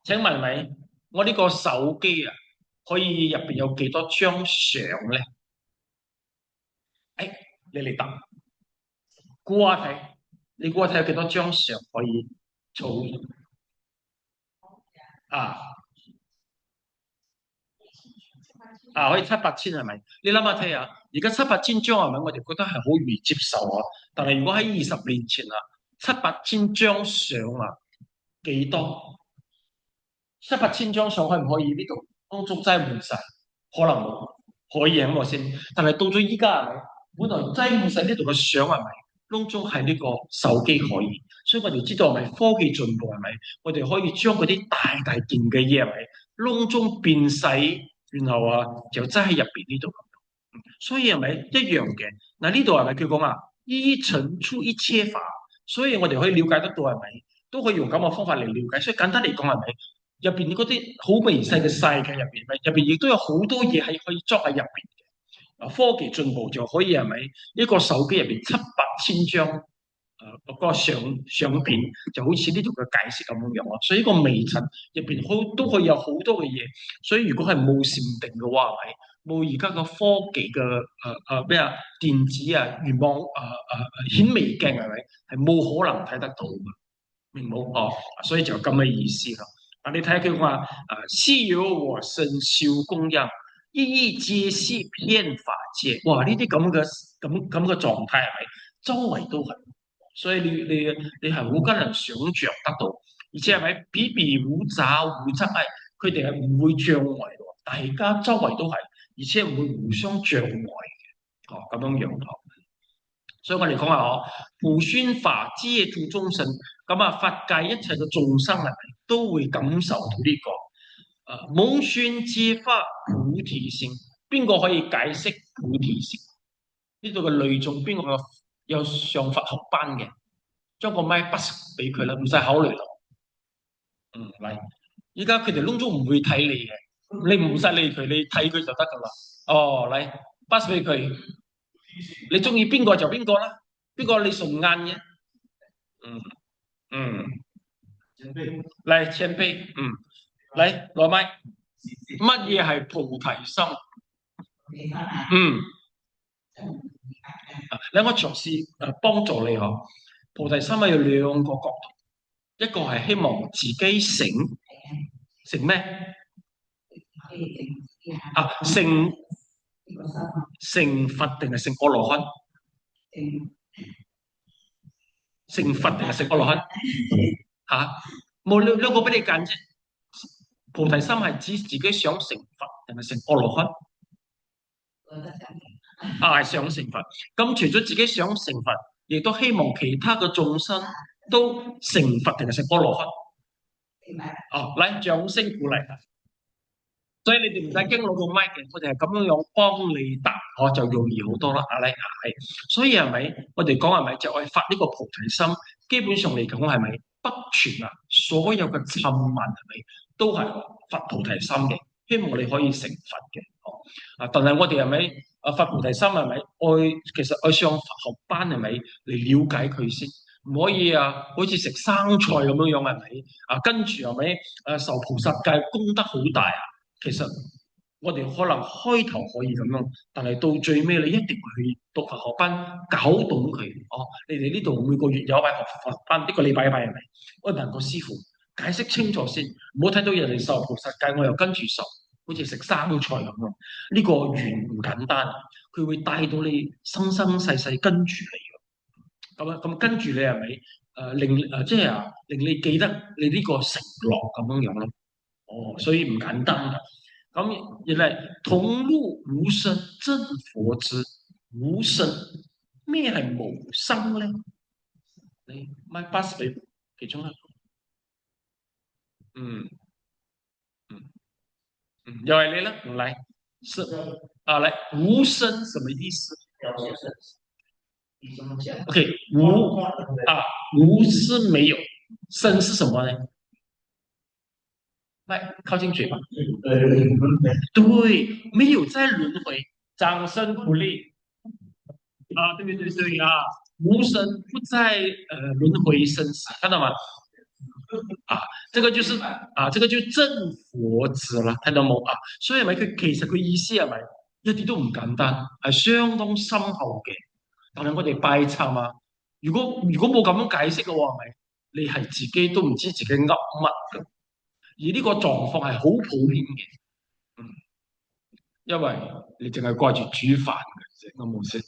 請問係咪我呢個手機可以入邊有幾多張相咧？你嚟答，估下睇，你估下睇有幾多張相可以儲？可以700-800係咪？你諗下睇下，而家700-800張係咪？我哋覺得係好容易接受啊。但係如果喺20年前700-800張相幾多？700-800張相可唔可以呢度當中擠滿晒？可能冇，可以咁先。但係到咗依家係咪？本來擠滿晒呢度嘅相係咪？當中係呢個手機可以，所以我哋知道係咪科技進步係咪？我哋可以將嗰啲大件嘅嘢係咪窿中變細？然後就擠喺入邊呢度，所以係咪一樣嘅？嗱呢度係咪佢講依塵出一切法？所以我哋可以了解得到係咪？都可以用咁嘅方法嚟了解。所以簡單嚟講係咪？入邊嗰啲好微細嘅世界入邊，入邊亦都有好多嘢係可以裝喺入邊嘅。科技進步就可以係咪？一個手機入邊700-800張嗰個相片，就好似呢度嘅解釋咁樣啊。所以個微塵入邊都可以有好多嘅嘢。所以如果係冇禪定嘅話，係咪冇而家嘅科技嘅咩啊電子啊願望顯微鏡係咪係冇可能睇得到嘅，明冇哦？所以就咁嘅意思咯。啊，你睇下佢話昔有我身修供養，一一皆係遍法界。哇！呢啲咁嘅狀態係咪周圍都係？所以你係好艱難想像得到，而且係咪比比無雜無側礙，佢哋係唔會障礙喎，大家周圍都係，而且唔會互相障礙嘅，咁樣樣咯。所以我哋講話普宣法界諸眾生，咁法界一切嘅眾生係咪都會感受到呢個蒙宣皆發菩提心？邊個可以解釋菩提心？呢度嘅類眾邊個有上佛學班嘅？將個麥筆俾佢啦，唔使考慮啦。嚟，依家佢哋窿都唔會睇你嘅，你唔使理佢，你睇佢就得噶啦。嚟，筆俾佢，你中意邊個就邊個啦，邊個你順眼嘅。嚟前輩，嚟攞麥，乜嘢係菩提心？我嘗試幫助你嗬。菩提心係有兩個角度，一個係希望自己成咩？成佛定係成阿羅漢？成佛定係成阿羅漢？冇兩個俾你揀啫。菩提心係指自己想成佛定係成阿羅漢？係想成佛。咁除咗自己想成佛，亦都希望其他嘅眾生都成佛定係成阿羅漢？嚟掌聲鼓勵。所以你哋唔使驚攞個麥嘅，我哋係咁樣幫你答，就容易好多啦。係，所以係咪？我哋講係咪就係發呢個菩提心？基本上嚟講係咪北傳所有嘅讖文係咪都係發菩提心嘅？希望你可以成佛嘅。但係我哋係咪發菩提心係咪其實愛上佛學班係咪嚟了解佢先？唔可以好似食生菜咁樣樣係咪？跟住係咪受菩薩戒功德好大其實我哋可能開頭可以咁樣，但係到最尾你一定去讀佛學班，搞懂佢。你哋呢度每個月有一位學佛學班，一個禮拜係咪？我問個師傅解釋清楚先，唔好睇到人哋受菩薩戒，我又跟住受，好似食生菜咁樣。呢個緣唔簡單，佢會帶到你生生世世跟住你嘅。咁跟住你係咪令你記得你呢個承諾咁樣樣咯？所以唔簡單噶。咁原來同入無生真佛之無生，咩係無生咧？你買pass俾其中一個。又係你啦，嚟嚟無生什麼意思？OK，無是沒有，生是什麼呢？來靠近嘴巴。對，沒有在輪迴，掌聲鼓勵。對無生不在輪迴生死，看到嗎？這個就是這個就真佛子啦，睇到冇所以係咪其實佢意思係咪一啲都唔簡單，係相當深厚嘅。但係我哋拜懺如果冇咁樣解釋嘅話，係咪你係自己都唔知自己噏乜嘅？而呢個狀況係好普遍嘅，因為你淨係掛住煮飯嘅，我冇識，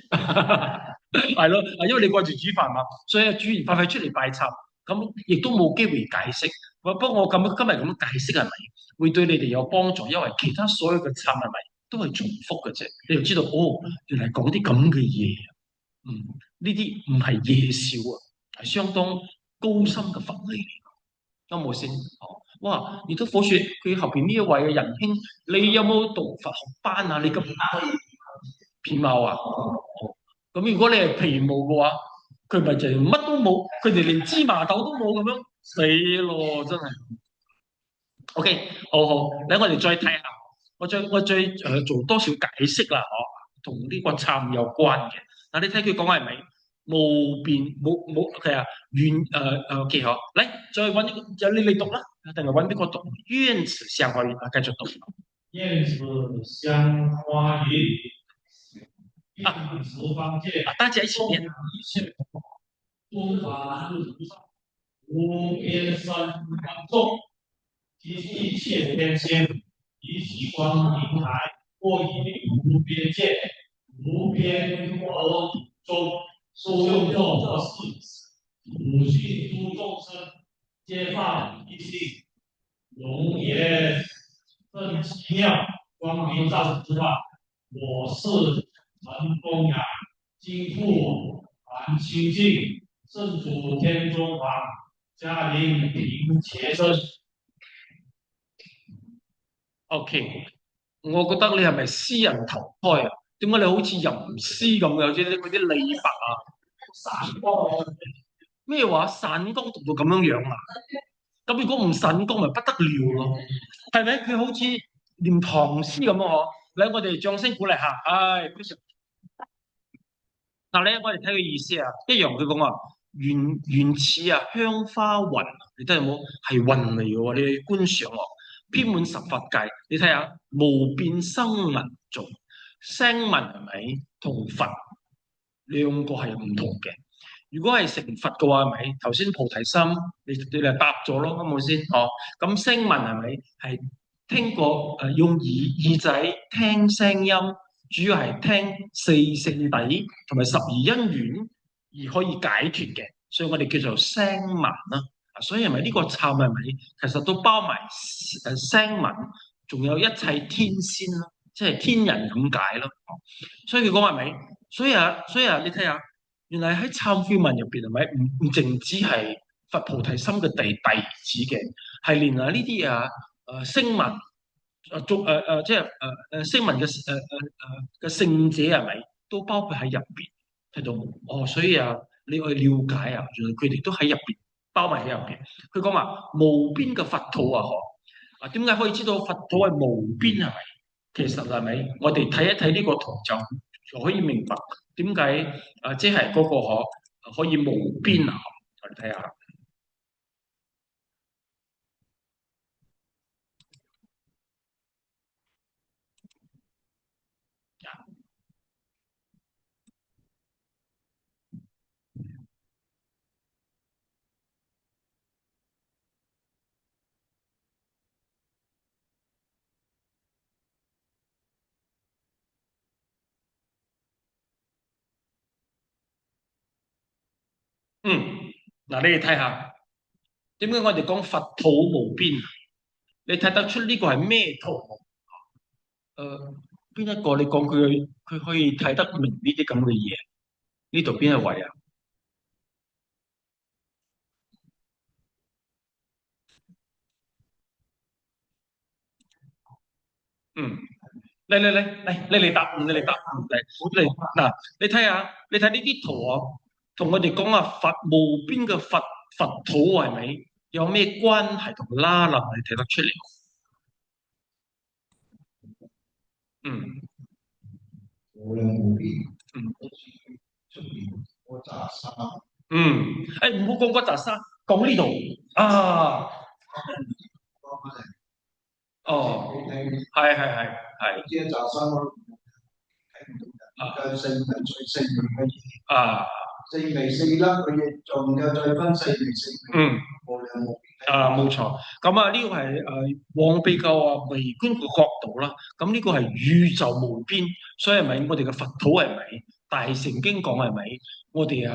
係咯，因為你掛住煮飯嘛，所以煮完飯快出嚟拜懺，咁亦都冇機會解釋。不過我今日咁樣解釋係咪會對你哋有幫助？因為其他所有嘅懺係咪都係重複嘅啫，你就知道原來講啲咁嘅嘢，呢啲唔係夜笑係相當高深嘅佛理嚟嘅，有冇先？哇！你都火說佢後邊呢一位嘅仁兄，你有冇讀佛學班你咁皮毛咁如果你係皮毛嘅話，佢咪就乜都冇，佢哋連芝麻豆都冇咁樣，死咯！真係。OK， 好，嚟我哋再睇下，我再做多少解釋啦，同呢個懺有關嘅。嗱，你睇佢講係咪？無邊冇，OK 啊，OK 好，嚟再揾一個，就你嚟讀啦，定係揾邊個讀？願此香花雨啊，繼續讀。燕子香花雨，一池方见。大家一起念。中华树上，无边深广众，集一切天仙，以喜光明台，过以无边界，无边而中，所有众而事，五性诸众生，皆放一心，龙颜正奇妙，光明照之法，我是陈公雅，今复还清净。圣主天中王，嘉陵平且身。OK，我覺得你係咪私人投胎啊？點解你好似吟詩咁嘅？好似嗰啲李白啊、散光咩話？散光讀到咁樣啊？咁如果唔散光咪不得了咯，係咪？佢好似念唐詩咁啊！嚟，我哋掌聲鼓勵下，非常。嗱咧，我哋睇個意思啊，一樣佢講話原似啊香花雲，你睇有冇？係雲嚟嘅喎，你觀賞喎，遍滿十法界。你睇下無邊聲聞眾，聲聞係咪同佛兩個係唔同嘅？如果係成佛嘅話，係咪頭先菩提心你嚟答咗咯，啱冇先？哦，咁聲聞係咪係聽過用耳仔聽聲音？主要係聽四聖諦同埋十二因緣而可以解脫嘅，所以我哋叫做聲聞啦。所以係咪呢個懺係咪其實都包埋聲聞，仲有一切天仙咯，即係天人咁解咯。所以佢講係咪？所以啊，你睇下，原來喺懺悔文入邊係咪唔淨止係佛菩提心嘅弟子嘅，係連呢啲聲聞。即係聲聞嘅聖者係咪都包括喺入邊？睇到哦，所以啊，你去了解啊，原來佢哋都喺入邊，包埋喺入邊。佢講話無邊嘅佛土啊，點解可以知道佛土係無邊係咪？其實係咪？我哋睇一睇呢個圖就可以明白點解即係嗰個可以無邊啊！我哋睇下。嗱，你哋睇下，點解我哋講佛土無邊？你睇得出呢個係咩圖？邊一個？你講佢可以睇得明呢啲咁嘅嘢？呢度邊一位啊？你嚟答，你嚟答，嚟嗱，你睇下，你睇呢啲圖啊，同我哋講啊佛無邊嘅佛土係咪有咩關係同拉楞？你睇得出嚟？無量無邊，好似出邊嗰扎沙。唔好講嗰扎沙，講呢度啊。哦，係。呢一扎沙我睇唔到人，四分四味嘅嘢。四味四粒嘅嘢，仲夠再分四味四味。無量無邊。冇錯。咁啊，呢個係往比較微觀嘅角度啦。咁呢個係宇宙無邊，所以係咪我哋嘅佛土係咪？大乘經講係咪？我哋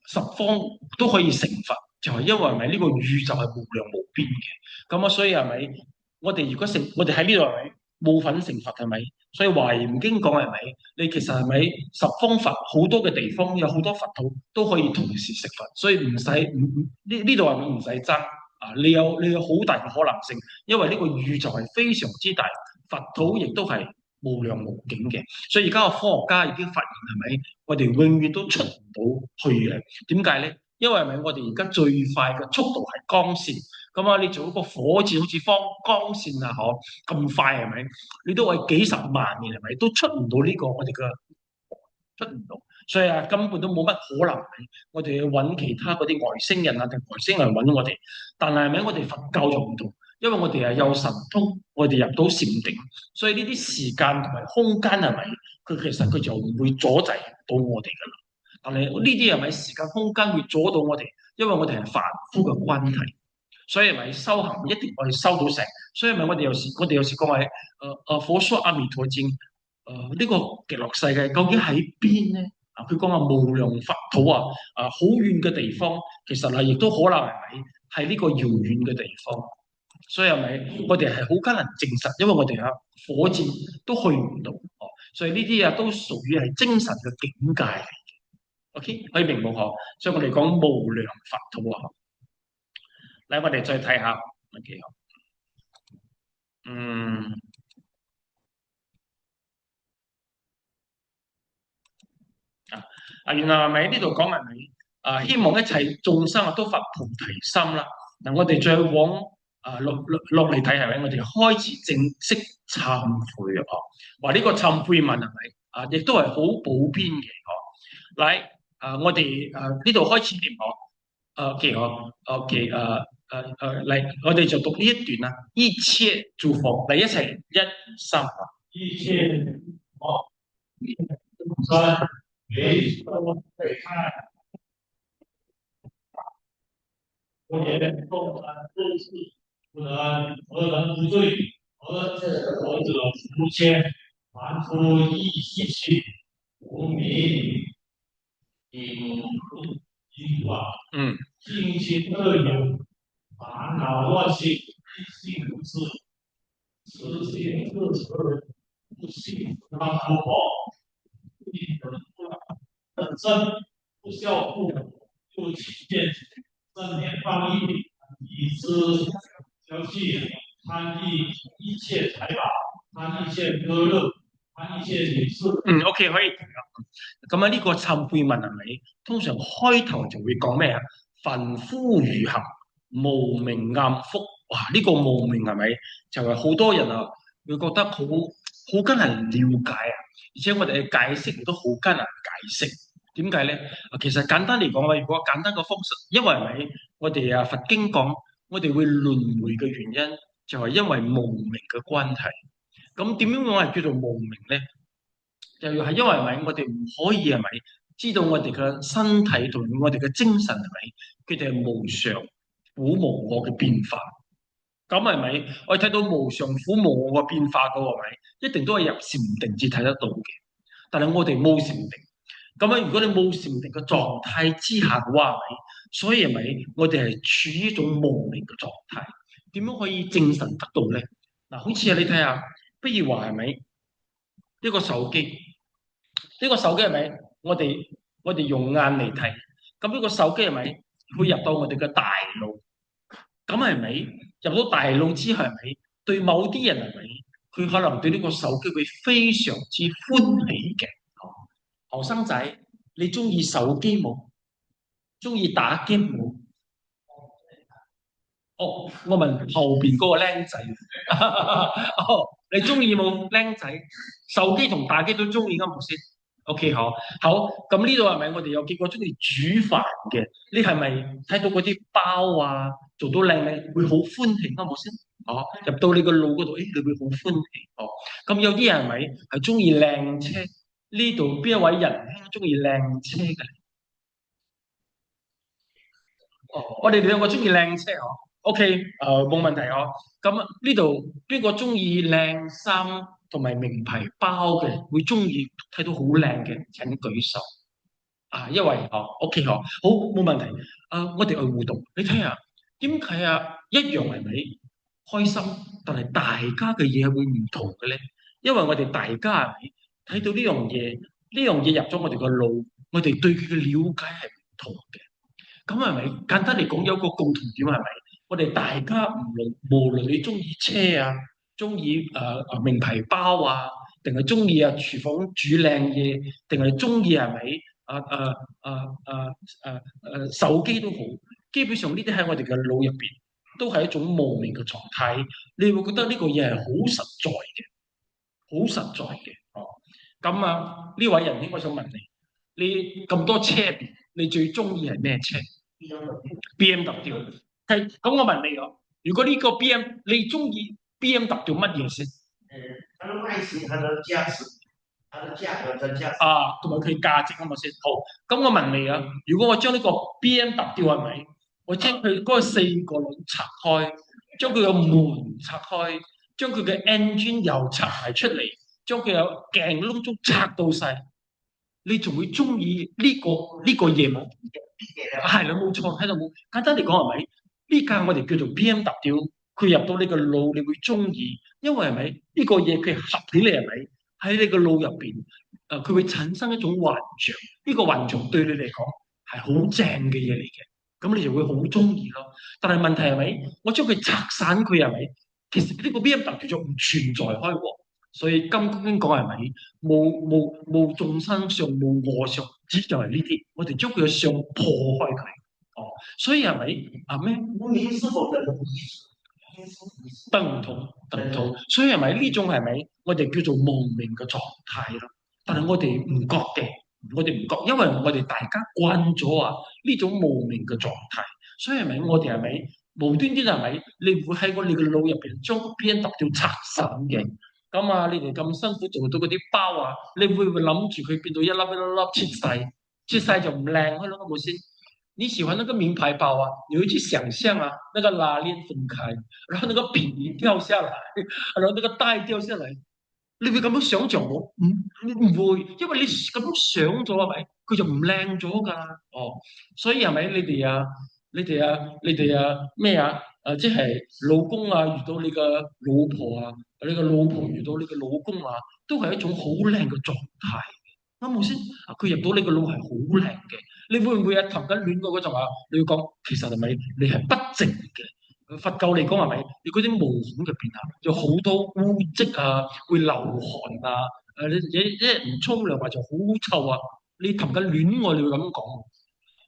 十方都可以成佛，就係因為係咪呢個宇宙係無量無邊嘅？咁啊，所以係咪？我哋如果我哋喺呢度係咪冇份成佛係咪？所以華嚴經講係咪？你其實係咪十方佛好多嘅地方有好多佛土都可以同時成佛，所以唔使呢度係咪唔使爭啊？你有好大嘅可能性，因為呢個宇宙係非常之大，佛土亦都係無量無境嘅。所以而家個科學家已經發現係咪？我哋永遠都出唔到去嘅。點解咧？因為係咪我哋而家最快嘅速度係光線。咁啊，你做一個火箭好似光線啊，咁快係咪？你都係幾十萬年係咪？都出唔到呢個我哋嘅出唔到。所以根本都冇乜可能我哋去揾其他嗰啲外星人啊，定外星人揾我哋。但係咪我哋佛教就唔同，因為我哋係有神通，我哋入到禪定，所以呢啲時間同埋空間係咪？其實佢就唔會阻滯到我哋噶啦。但係呢啲係咪時間空間會阻到我哋？因為我哋係凡夫嘅關係，所以咪修行一定我哋修到成。所以咪我哋有時講係佛說阿彌陀經，呢個極樂世界究竟喺邊咧？佢講話無量佛土啊，好遠嘅地方，其實亦都可能係呢個遙遠嘅地方。所以係咪我哋係好艱難證實？因為我哋火箭都去唔到哦。所以呢啲都屬於係精神嘅境界嚟嘅。OK，可以明冇嗬？所以我哋講無量佛土啊。嚟，我哋再睇下，OK，原來係咪呢度講係咪希望一切眾生都發菩提心啦？嗱，我哋再往落嚟睇係咪？我哋開始正式懺悔啊！話呢個懺悔文係咪亦都係好普遍嘅嗬？嚟我哋呢度開始點嗬？OK，嚟，我哋就讀呢一段啦。一切諸佛，嚟一齊1、3，一切眾生唯所悲叹，我言众生都是不能，何人不罪？何者不谦？凡夫亦习其无明，因尽其恶有，烦恼乱心，一心不知，此心自持，不信他福报，不应本身不孝父母，又起见正念放逸，以之消气，贪欲一切财宝，贪一切歌乐，贪一切女色。OK， 可以停啦。咁呢個懺悔文係咪通常開頭就會講咩啊？凡夫如行，無明暗覆。哇！呢個無明係咪就係好多人會覺得好艱難了解啊？而且我哋嘅解釋亦都好艱難解釋。點解咧？其實簡單嚟講，如果簡單嘅方式，因為係咪我哋佛經講，我哋會輪迴嘅原因就係因為無明嘅關係。咁點樣講係叫做無明咧？就係因為係咪我哋唔可以係咪知道我哋嘅身體同我哋嘅精神係咪佢哋係無常苦無我嘅變化？咁係咪我哋睇到無常苦無我嘅變化嘅係咪一定都係入禪定至睇得到嘅？但係我哋冇禪定，咁如果你冇禪定嘅狀態之下嘅話，係咪？所以係咪我哋係處於一種無明嘅狀態？點樣可以精神得到咧？嗱，好似你睇下，不如話係咪呢個手機？呢個手機係咪我哋用眼嚟睇？咁呢個手機係咪會入到我哋嘅大腦？咁係咪入到大腦之後係咪對某啲人係咪佢可能對呢個手機會非常之歡喜嘅？後生仔，你中意手機冇？中意打機冇？我問後邊嗰個僆仔。你中意冇僆仔？手機同打機都中意啱冇先？OK， 好，咁呢度係咪我哋有幾個中意煮飯嘅？你係咪睇到嗰啲包做到靚靚，會好歡喜啱冇先？入到你個腦嗰度，你會好歡喜。咁有啲人係咪係中意靚車？呢度邊一位仁兄中意靚車嘅？我哋兩個中意靚車OK，冇問題咁呢度邊個中意靚衫同埋名牌包嘅，會中意睇到好靚嘅？請舉手。因為OK 好冇問題。我哋去互動，你睇下點解一樣係咪開心？但係大家嘅嘢會唔同嘅咧？因為我哋大家係咪睇到呢樣嘢入咗我哋個腦，我哋對佢嘅了解係唔同嘅。咁係咪簡單嚟講有個共同點係咪？我哋大家無論你中意車中意名牌包定係中意廚房煮靚嘢，定係中意係咪手機都好，基本上呢啲喺我哋嘅腦入邊都係一種無明嘅狀態。你會覺得呢個嘢係好實在嘅，好實在嘅。咁呢位仁兄，我想問你，你咁多車入邊，你最中意係咩車？BMW。咁我問你如果呢個 你中意 BMW 乜嘢先？它的外形、它的價值、它的價格真價值同埋佢價值係咪先？好，咁我問你如果我將呢個 BMW 係咪？我將佢嗰4個輪拆開，將佢個門拆開，將佢嘅 engine 又拆埋出嚟，將佢有鏡窿都拆到晒，你仲會中意呢個嘢冇？係啦，冇錯，喺度冇。簡單嚟講係咪？呢架我哋叫做 BMW，佢入到你個腦，你會中意，因為係咪呢個嘢佢合起嚟係咪？喺你個腦入邊，佢會產生一種幻象，呢個幻象對你嚟講係好正嘅嘢嚟嘅。咁你就會好中意咯。但係問題係咪？我將佢拆散佢係咪？其實呢個 BMW 叫做唔存在開喎。所以金經講係咪？無眾生相，無我相，只就係呢啲。我哋將佢嘅相破開佢。所以係咪咩？無名是否等同意識？等同。所以係咪呢種係咪？我哋叫做無明嘅狀態咯。但係我哋唔覺嘅。我哋唔覺，因為我哋大家慣咗呢種無明嘅狀態，所以係咪我哋係咪無端端係咪？你會喺我哋嘅腦入邊將 BMW 拆散嘅？咁你哋咁辛苦做到嗰啲包你會唔會諗住佢變到一粒一粒切細就唔靚咯？冇先？你喜歡那個名牌包你會去想象那個拉鏈分開，然後那個皮掉下來，然後那個帶掉下來。你會咁樣想像冇？你唔會，因為你咁樣想咗係咪？佢就唔靚咗㗎。所以係咪你哋咩即係老公遇到你嘅老婆你嘅老婆遇到你嘅老公都係一種好靚嘅狀態。啱冇先？佢入到你個腦係好靚嘅。你會唔會談緊戀愛嗰陣你會講其實係咪你係不淨嘅？佛教嚟講係咪？你嗰啲毛孔入邊有好多污漬會流汗你一唔沖涼就好臭你談緊戀愛，你會咁樣講？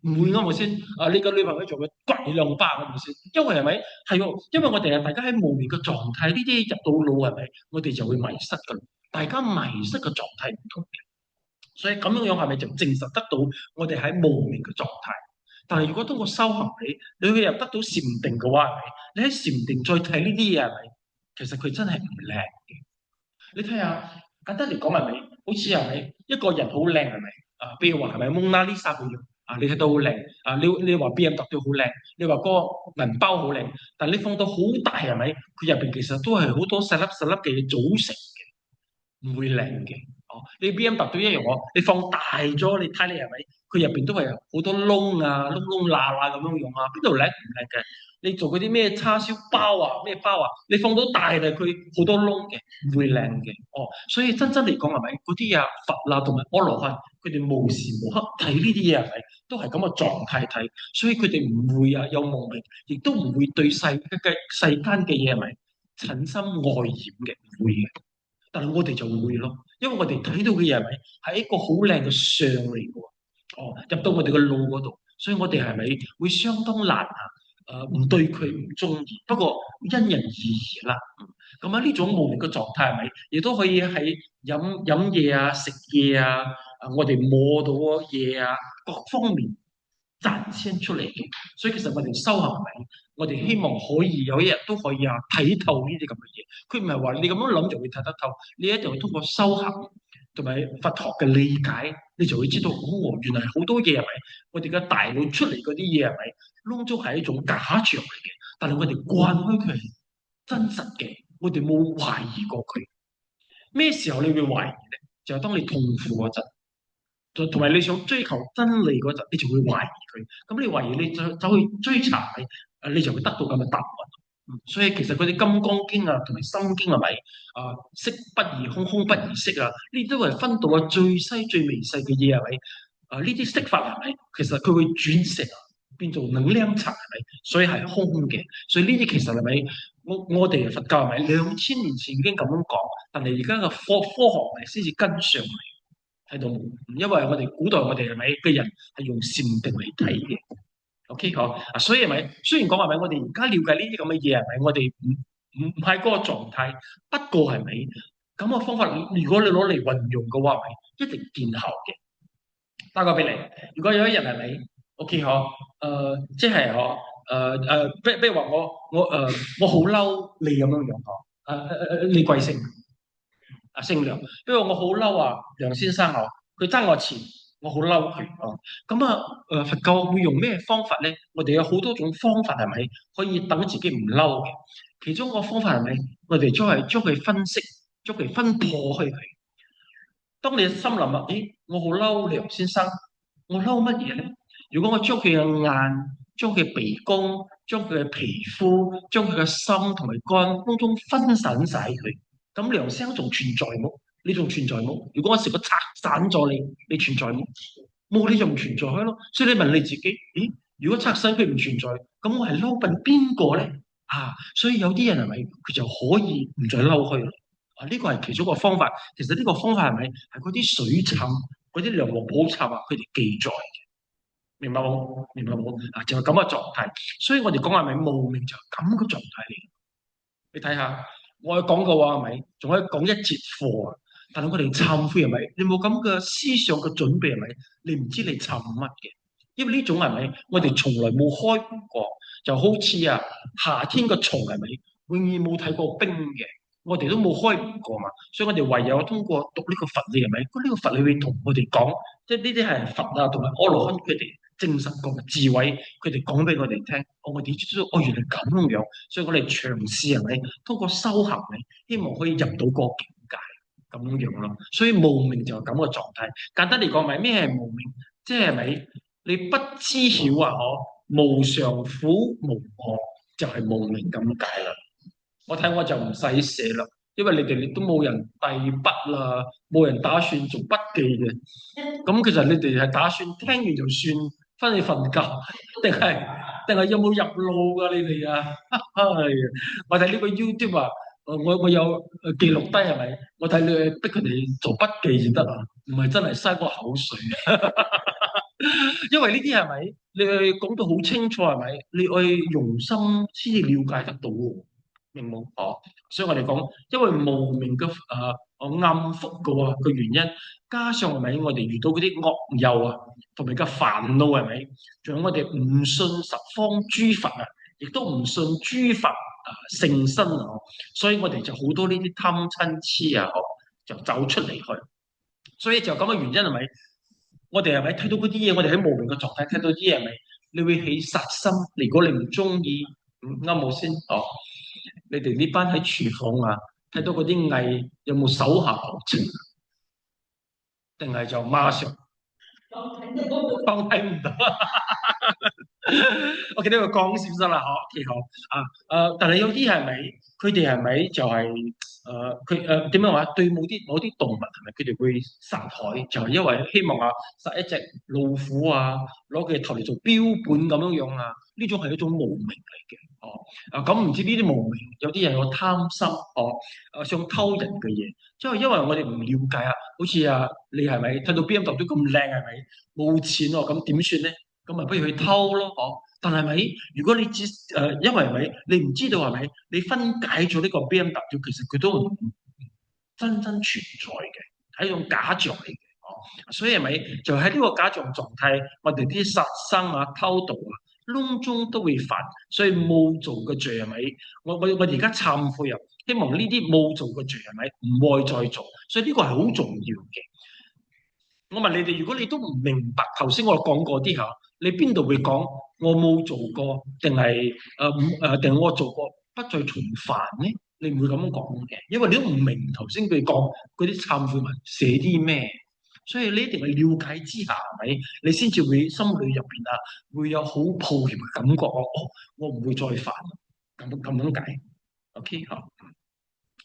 唔會啱冇先？你個女朋友做嘅鬼兩巴啱冇先？因為係咪？係喎，因為我哋大家喺無明嘅狀態，呢啲入到腦係咪？我哋就會迷失㗎啦。大家迷失嘅狀態唔同嘅，所以咁樣係咪就證實得到我哋喺無明嘅狀態？但係如果通過修行你去入得到禪定嘅話，係咪？你喺禪定再睇呢啲嘢係咪？其實佢真係唔靚嘅。你睇下，簡單嚟講係咪？好似係咪一個人好靚係咪？譬如話係咪蒙娜麗莎咁樣你睇到好靚你話 BMW 好靚，你話嗰個銀包好靚，但係你放到好大係咪？佢入邊其實都係好多細粒細粒嘅嘢組成嘅，唔會靚嘅。你 BMW 一樣你放大咗，你睇你係咪？佢入邊都係好多窿窿罅罅咁樣用邊度靚唔靚嘅？你做嗰啲咩叉燒包咩包你放到大嘅佢好多窿嘅，唔會靚嘅。所以真嚟講係咪？嗰啲佛同埋阿羅漢，佢哋無時無刻睇呢啲嘢係咪？都係咁嘅狀態睇，所以佢哋唔會有無明，亦都唔會對世間嘅嘢係咪產生愛染嘅，唔會嘅。但係我哋就會咯，因為我哋睇到嘅嘢係咪係一個好靚嘅相嚟嘅入到我哋嘅腦嗰度，所以我哋係咪會相當難唔對佢唔中意？不過因人而異啦。咁呢種無明嘅狀態係咪亦都可以喺飲嘢食嘢我哋摸到嘢各方面展現出嚟嘅。所以其實我哋修行係咪？我哋希望可以有一日都可以睇透呢啲咁嘅嘢。佢唔係話你咁樣諗就會睇得透，你一定要通過修行同埋佛學嘅理解，你就會知道原來好多嘢係咪？我哋嘅大腦出嚟嗰啲嘢係咪？窿足係一種假象嚟嘅，但係我哋慣開佢係真實嘅，我哋冇懷疑過佢。咩時候你會懷疑咧？就係當你痛苦嗰陣，同埋你想追求真理嗰陣，你就會懷疑佢。咁你懷疑，你走去追查你就會得到咁嘅答案。所以其實嗰啲《金剛經》同埋《心經》係咪色不異空，空不異色呢啲都係分到最細最微細嘅嘢係咪？呢啲色法係咪？其實佢會轉成變做能量層係咪？所以係空嘅。所以呢啲其實係咪？我哋佛教係咪2000年前已經咁樣講？但係而家嘅科學係先至跟上嚟喺度。因為我哋古代我哋係咪嘅人係用禪定嚟睇嘅？OK 所以係咪？雖然講係咪？我哋而家了解呢啲咁嘅嘢係咪？我哋唔係嗰個狀態。不過係咪咁嘅方法？如果你攞嚟運用嘅話，係咪一定見效嘅？打個比例，如果有一日係咪？OK 嗬，即係嗬，比如話我好嬲你咁樣樣嗬，你貴姓？姓梁，比如我好嬲啊，梁先生啊，佢爭我錢，我好嬲佢啊。咁啊，佛教會用咩方法咧？我哋有好多種方法係咪可以等自己唔嬲嘅？其中個方法係咪？我哋將佢分析，將佢分破開佢。當你心諗啊，咦，我好嬲梁先生，我嬲乜嘢咧？如果我將佢嘅眼、將佢鼻公、將佢嘅皮膚、將佢嘅心同埋肝，通通分散晒佢，咁梁生仲存在冇？你仲存在冇？如果我成個拆散咗你，你存在冇？冇，你就唔存在開咯。所以你問你自己，咦？如果拆散佢唔存在，咁我係嬲笨邊個咧？啊，所以有啲人係咪佢就可以唔再嬲佢咯？啊，呢個係其中一個方法。其實呢個方法係咪係嗰啲水杉、嗰啲梁皇寶懺啊，佢哋記載嘅，明白冇？明白冇？啊，就係咁嘅狀態。所以我哋講係咪無明就係咁嘅狀態嚟？你睇下，我講嘅話係咪仲可以講一節課啊？但係我哋懺悔係咪？你冇咁嘅思想嘅準備係咪？你唔知你懺乜嘅？因為呢種係咪？我哋從來冇開過，就好似啊夏天嘅蟲係咪？永遠冇睇過冰嘅，我哋都冇開過嘛。所以我哋唯有通過讀呢個佛理係咪？咁呢個佛理會同我哋講，即係呢啲係佛啊同埋阿羅漢佢哋證實過嘅智慧，佢哋講俾我哋聽。我哋知道哦，原來咁樣，所以我哋嘗試係咪？通過修行咪，希望可以入到個境界咁樣咯。所以無明就係咁嘅狀態。簡單嚟講，咪咩係無明？即係咪？你不知曉啊？無常苦無我，就係無明咁解啦。我睇我就唔使寫啦，因為你哋都冇人遞筆啦，冇人打算做筆記嘅。咁其實你哋係打算聽完就算，翻去瞓覺，定係有冇入腦噶？你哋啊，我睇呢個 YouTube 啊，我有記錄低係咪？我睇你逼佢哋做筆記先得啊，唔係真係嘥個口水。因為呢啲係咪？你講到好清楚係咪？你去用心先至了解得到喎，明冇？哦，所以我哋講，因為無明嘅暗伏嘅喎個原因，加上係咪我哋遇到嗰啲惡友啊，同埋嘅煩惱係咪？仲有我哋唔信十方諸佛啊，亦都唔信諸佛聖身啊，所以我哋就好多呢啲貪嗔癡啊，就走出嚟去。所以就咁嘅原因係咪？我哋係咪睇到嗰啲嘢？我哋喺無明嘅狀態睇到啲嘢係咪？你會起殺心。如果你唔中意，啱冇先？哦，你哋呢班喺廚房啊，睇到嗰啲藝有冇手下留情？定係就馬上當睇唔到？我記得佢講少咗啦，嗬，幾好啊！但係有啲係咪？佢哋係咪就係佢點樣話？對某啲動物係咪佢哋會殺害？就係因為希望殺一隻老虎啊，攞佢頭嚟做標本咁樣樣啊？呢種係一種無明嚟嘅，咁唔知呢啲無明，有啲人有貪心，想偷人嘅嘢，即係因為我哋唔了解啊。好似你係咪睇到 BMW 都咁靚係咪？冇錢喎，咁點算咧？咁咪不如去偷咯，但係咪？如果你因為咪你唔知道係咪？你分解咗呢個 BMW，其實佢都唔真正存在嘅，係一種假象嚟嘅，所以係咪就喺呢個假象狀態，我哋啲殺生啊、偷盜啊，窿中都會犯，所以冇做嘅罪係咪？我而家懺悔啊，希望呢啲冇做嘅罪係咪唔會再做？所以呢個係好重要嘅。我問你哋，如果你都唔明白頭先我講過啲嚇，你邊度會講我冇做過，定係定我做過不再重犯呢？你唔會咁樣講嘅，因為你都唔明頭先佢講嗰啲懺悔文寫啲咩，所以你一定係了解之下，係咪？你先至會心裏入邊會有好抱歉嘅感覺，我唔會再犯，咁樣解。OK 嚇。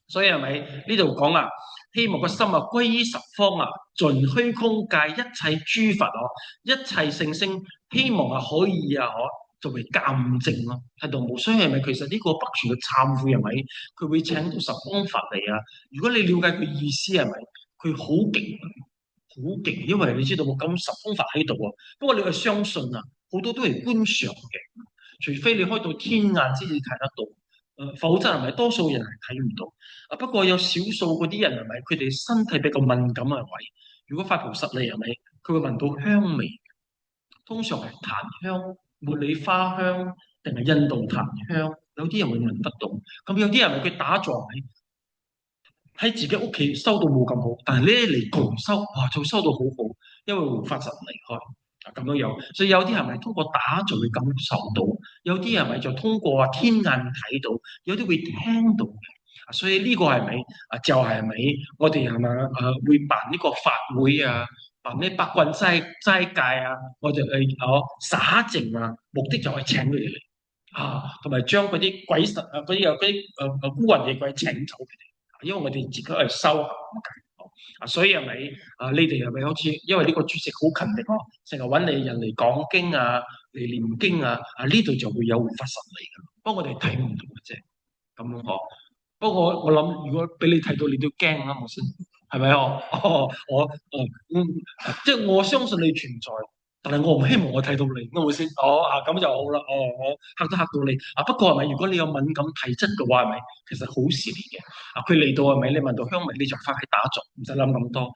所以係咪呢度講啊？希望個心歸於十方啊，盡虛空界一切諸佛一切聖聖，希望可以作為鑑證咯，喺度冇。所以係咪其實呢個北傳嘅懺悔係咪？佢會請到十方佛嚟啊？如果你了解佢意思係咪？佢好勁，好勁，因為你知道冇咁十方佛喺度啊。不過你係相信啊，好多都係觀賞嘅，除非你開到天眼先至睇得到。否則係咪多數人係睇唔到？不過有少數嗰啲人係咪佢哋身體比較敏感係咪？如果發菩薩嚟係咪佢會聞到香味，通常係檀香、茉莉花香定係印度檀香，有啲人會聞得到。咁有啲人咪佢打坐喺自己屋企收到冇咁好，但係呢嚟共修，哇就收到好好，因為護法神離開咁樣樣。所以有啲人咪通過打坐會感受到，有啲人咪就通過天眼睇到，有啲會聽到嘅。所以呢個係咪就係咪我哋係咪會辦呢個法會啊，辦咩八棍齋戒啊，我哋去灑淨啊，目的就係請佢哋嚟同埋將嗰啲鬼神嗰啲孤魂野鬼請走佢哋。因為我哋自己係修行所以係咪你哋係咪好似因為呢個主席好勤力成日揾你人嚟講經啊，嚟念經啊，呢度就會有護法神嚟嘅，不過我哋睇唔到嘅啫，咁樣不過我諗如果俾你睇到，你都驚啦，我先係咪即係我相信你存在。但係我唔希望我睇到你，啱唔啱先？咁就好啦。我嚇到你不過係咪？如果你有敏感體質嘅話，係咪？其實好事嚟嘅。佢嚟到係咪？你聞到香味，你就翻去打坐，唔使諗咁多。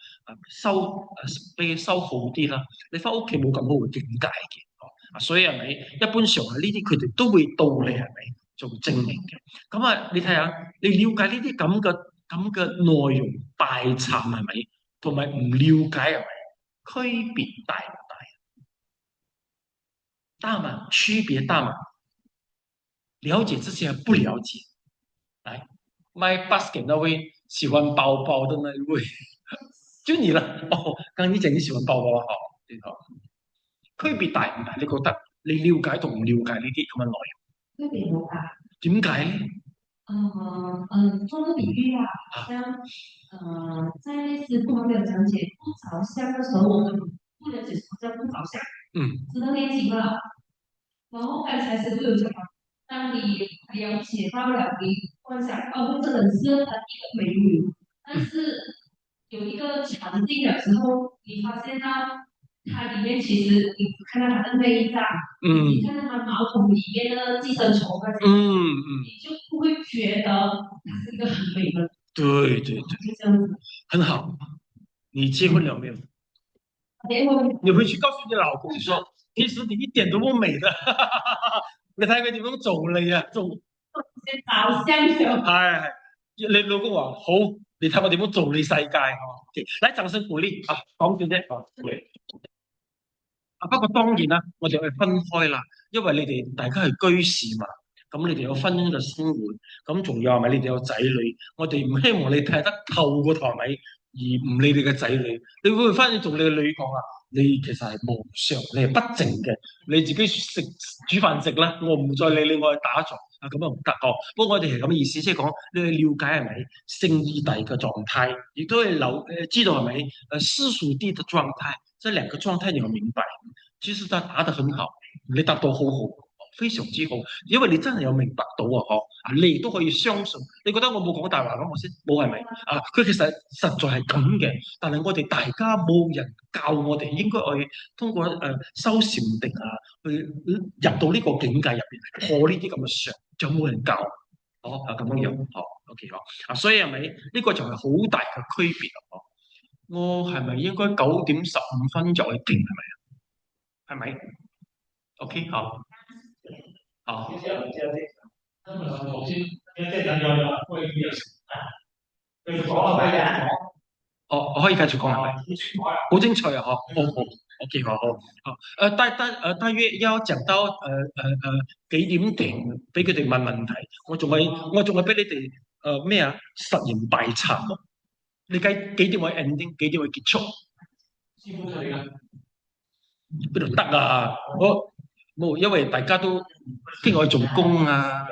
俾佢收好啲啦。你翻屋企冇咁好嘅境界嘅。所以係咪？一般上呢啲佢哋都會到你係咪做證明嘅？咁你睇下，你了解呢啲咁嘅內容拜懺係咪？同埋唔了解係咪？區別大唔大？大嗎？區別大嗎？了解這些不了解，來賣 basket 那位喜歡包包的那一位，就你了。剛你講你喜歡包包區別大唔大？你覺得你了解同唔了解呢啲咁嘅內容？區別好大。點解咧？做個比喻像在師父還沒有講解不着相的時候，我們不了解什麼叫不着相。知道內經了。然後剛才師父有講，當你了解到了，你幻想這人是很一個美女，但是有一個場景的時候，你發現到它裡面其實你只看到它的內臟，你看到它毛孔裡面的寄生蟲你就不會覺得它是一個很美的。對，就這樣子。很好。你結婚了沒有？你回去告訴你老公說，其實你一點都不美的。你睇佢點樣做你做先照相咗。係你老公話好，你睇我點樣做你世界。來，掌聲鼓勵講笑啫。不過當然啦，我哋係分開啦，因為你哋大家係居士嘛，咁你哋有婚姻嘅生活，咁仲有係咪？你哋有仔女，我哋唔希望你睇得透個台米，而唔理你嘅仔女。你會翻去同你嘅女講你其實係無常，你係不淨嘅，你自己煮飯食啦，我唔再理你，我去打坐咁唔得。不過我哋係咁嘅意思，即係講你去了解係咪聖義地嘅狀態，亦都係知道係咪世俗地嘅狀態，這兩個狀態你要明白。其實他打得很好，你答到好好，非常之好，因為你真係有明白到你都可以相信。你覺得我冇講大話咁，我先冇係咪？佢其實實在係咁嘅，但係我哋大家冇人教我哋應該去通過修禪定去入到呢個境界入邊破呢啲咁嘅常，就冇人教。咁樣樣，OK 所以係咪呢個就係好大嘅區別？我係咪應該9:15就去停係咪？係咪 ？OK 好。接下來首先即係引誘啦，可以繼續講係咪？我可以繼續講係咪？好精彩好 OK 好。大約要講到幾點停，俾佢哋問問題。我仲係俾你哋實驗拜懺。你計幾點為 ending， 幾點為結束？師傅睇㗎。邊度得冇，因為大家都經我做工9:30啦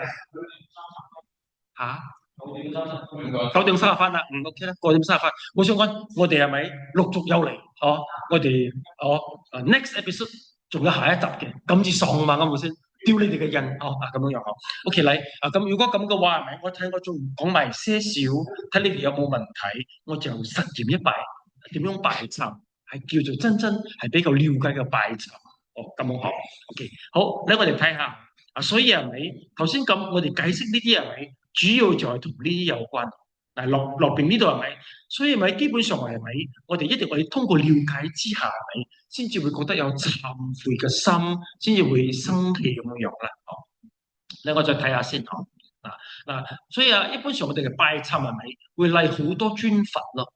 ，OK 啦，9:30。我想講，我哋係咪陸續有嚟？我哋next episode 仲有下一集嘅，咁至爽嘛，啱唔啱先？丟你哋嘅印咁樣樣OK 嚟咁如果咁嘅話，係咪？我睇我仲講埋些少，睇你哋有冇問題，我就實驗一拜點樣拜懺。係叫做真係比較了解嘅拜懺。咁好 OK 好，嚟我哋睇下所以係咪頭先咁我哋解釋呢啲係咪主要就係同呢啲有關？但係落邊呢度係咪？所以咪基本上係咪？我哋一定要通過了解之下係咪，先至會覺得有懺悔嘅心，先至會生氣咁樣啦。我再睇下先哦。所以一般上我哋嘅拜懺係咪會例好多尊佛咯？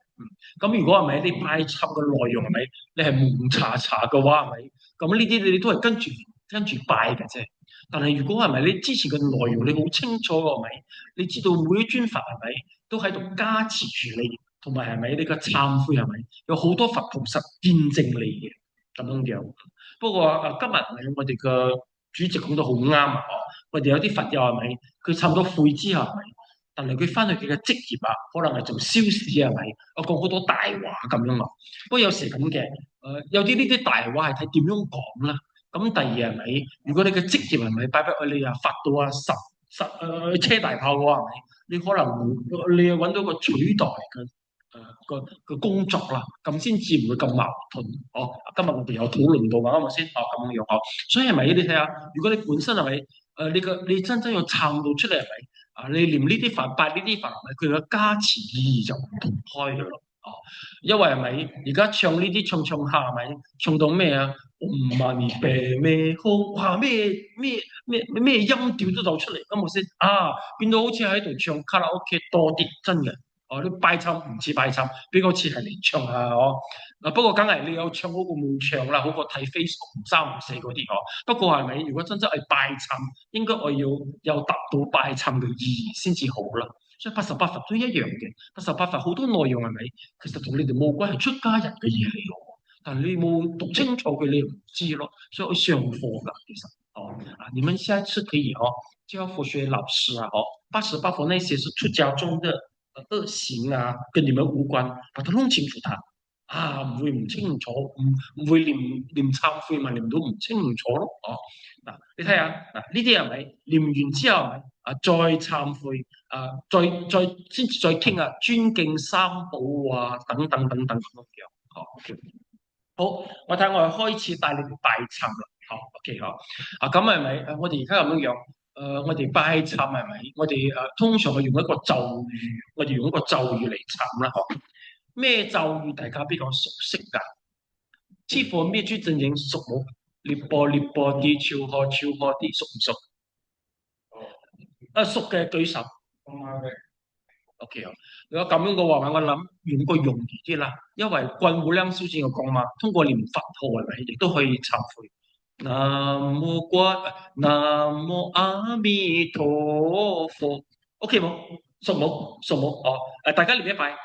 咁如果係咪你拜懺嘅內容係咪你係蒙查查嘅話係咪？咁呢啲你都係跟住拜嘅啫。但係如果係咪你之前嘅內容你好清楚係咪？你知道每一尊佛係咪都喺度加持住你，同埋係咪你嘅懺悔係咪有好多佛菩薩見證你嘅咁樣樣？不過今日我哋嘅主席講得好啱啊！我哋有啲佛友係咪佢懺咗悔之後係咪？但係佢翻去佢嘅職業可能係做燒市係咪？我講好多大話咁樣啊！不過有時咁嘅，有啲呢啲大話係睇點樣講啦。咁第二係咪？如果你嘅職業係咪擺你發到車大炮嘅話係咪？你可能你揾到個取代嘅個工作啦，咁先至唔會咁矛盾。今日我哋有討論到啱唔啱先？咁樣所以係咪你睇下，如果你本身係咪你真正要撐到出嚟係咪？你念呢啲法拜呢啲法係咪？佢嘅加持意義就唔同開嘅咯。因為係咪而家唱呢啲唱下係咪唱到咩啊？唔係你病咩好哇？咩音調都走出嚟，啱唔啱先？變到好似喺度唱卡拉 OK 多啲，真嘅。啲拜懺唔似拜懺，比較似係嚟唱下不過梗係你有唱好過冇唱啦，好過睇 Facebook 354嗰啲不過係咪？如果真係拜懺，應該我要有達到拜懺嘅意義先至好啦。所以88佛都一樣嘅，88佛好多內容係咪？其實同你哋冇關，係出家人嘅嘢嚟嘅。但係你冇讀清楚佢，你唔知咯。所以我上課㗎，其實你們下一次可以教佛學老師88佛那些是出家中的惡行跟你們無關，把它弄清楚它唔會唔清楚，唔會念懺悔嘛，念到唔清楚咯。你睇下呢啲係咪念完之後係咪再懺悔再先至再傾尊敬三寶等等咁樣。好，我睇我開始帶你哋拜懺啦。OK 咁係咪？我哋而家咁樣我哋拜懺係咪？我哋通常係用一個咒語，我哋用一個咒語嚟懺啦。咩咒語大家比較熟悉㗎？諸佛滅罪真言熟冇？列波啲超開啲熟唔熟？熟嘅舉手。OK 如果咁樣嘅話，我諗用個容易啲啦，因為棍無量小智有講嘛，通過念佛號係咪，亦都可以懺悔。南無阿彌陀佛。OK 冇？熟冇？大家念一拜。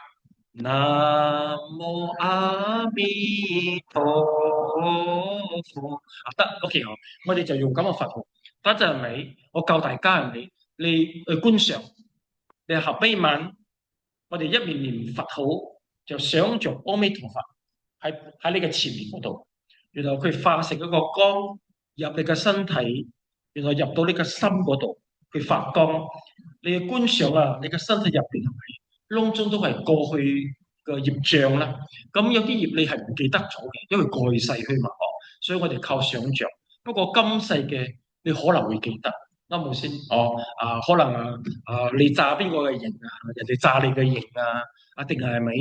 南無阿彌陀佛。得 OK 我哋就用咁嘅佛號。等陣係咪？我教大家係咪？你去觀想。你合悲文，我哋一面念佛號，就想像阿彌陀佛喺你嘅前面嗰度，然後佢化成一個光入你嘅身體，然後入到你嘅心嗰度，佢發光。你嘅觀想你嘅身體入邊係咪窿中都係過去嘅業障啦？咁有啲業你係唔記得咗嘅，因為過去世去嘛所以我哋靠想像。不過今世嘅你可能會記得。啱冇先？可能你炸邊個嘅型人哋炸你嘅型定係咪？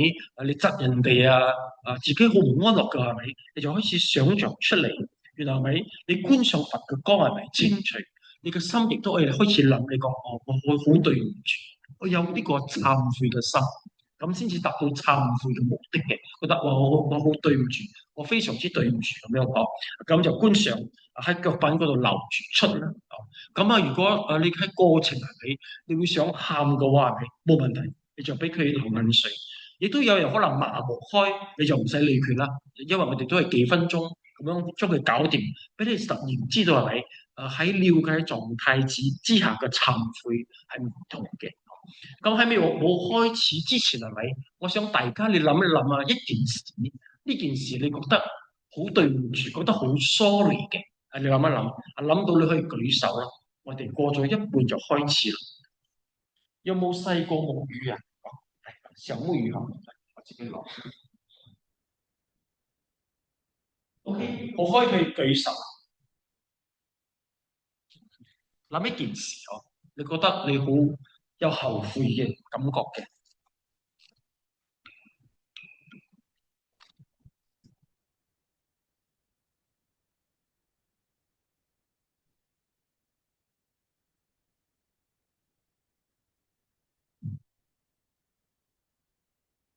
你窒人哋自己好唔安樂㗎係咪？你就開始想像出嚟，原來係咪？你觀想佛嘅光係咪清除？你嘅心亦都可以開始諗，你講我好對唔住，我有呢個懺悔嘅心，咁先至達到懺悔嘅目的嘅。覺得我好對唔住，我非常之對唔住咁樣講，咁就觀想喺腳板嗰度流住出啦。咁如果你喺過程係咪你會想喊嘅話係咪冇問題？你就俾佢流眼水。亦都有人可能麻木開，你就唔使理佢啦，因為我哋都係幾分鐘咁樣將佢搞掂，俾你突然知道係咪？喺了解狀態之下嘅懺悔係唔同嘅。咁喺未冇開始之前係咪？我想大家你諗一諗一件事，呢件事你覺得好對唔住，覺得好 sorry 嘅，你諗一諗，諗到你可以舉手啦。我哋過咗一半就開始啦。有冇細個母語小母語我自己攞。OK， 我開佢舉手。諗一件事你覺得你好有後悔嘅感覺嘅，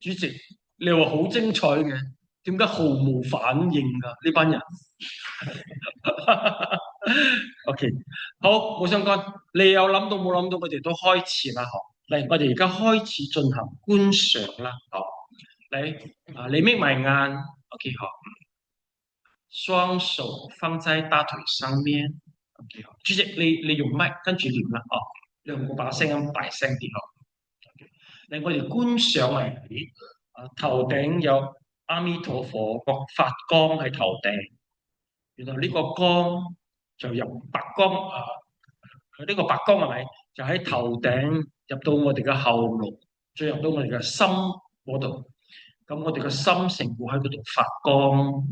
主席，你話好精彩嘅，點解毫無反應啊？呢班人？OK，好，冇相干。你有諗到冇諗到？我哋都開始啦，嗬。嚟，我哋而家開始進行觀賞啦，好。嚟，你眯埋眼，OK，好。雙手放在大腿上面，OK，好。主席，你用麥跟住念啦，哦，你用把聲音大聲啲，嗬。嚟，我哋觀賞嚟，頭頂有阿彌陀佛個發光喺頭頂，原來呢個光就由白光呢個白光係咪就喺頭頂入到我哋嘅後腦，再入到我哋嘅心嗰度，咁我哋嘅心成會喺嗰度發光。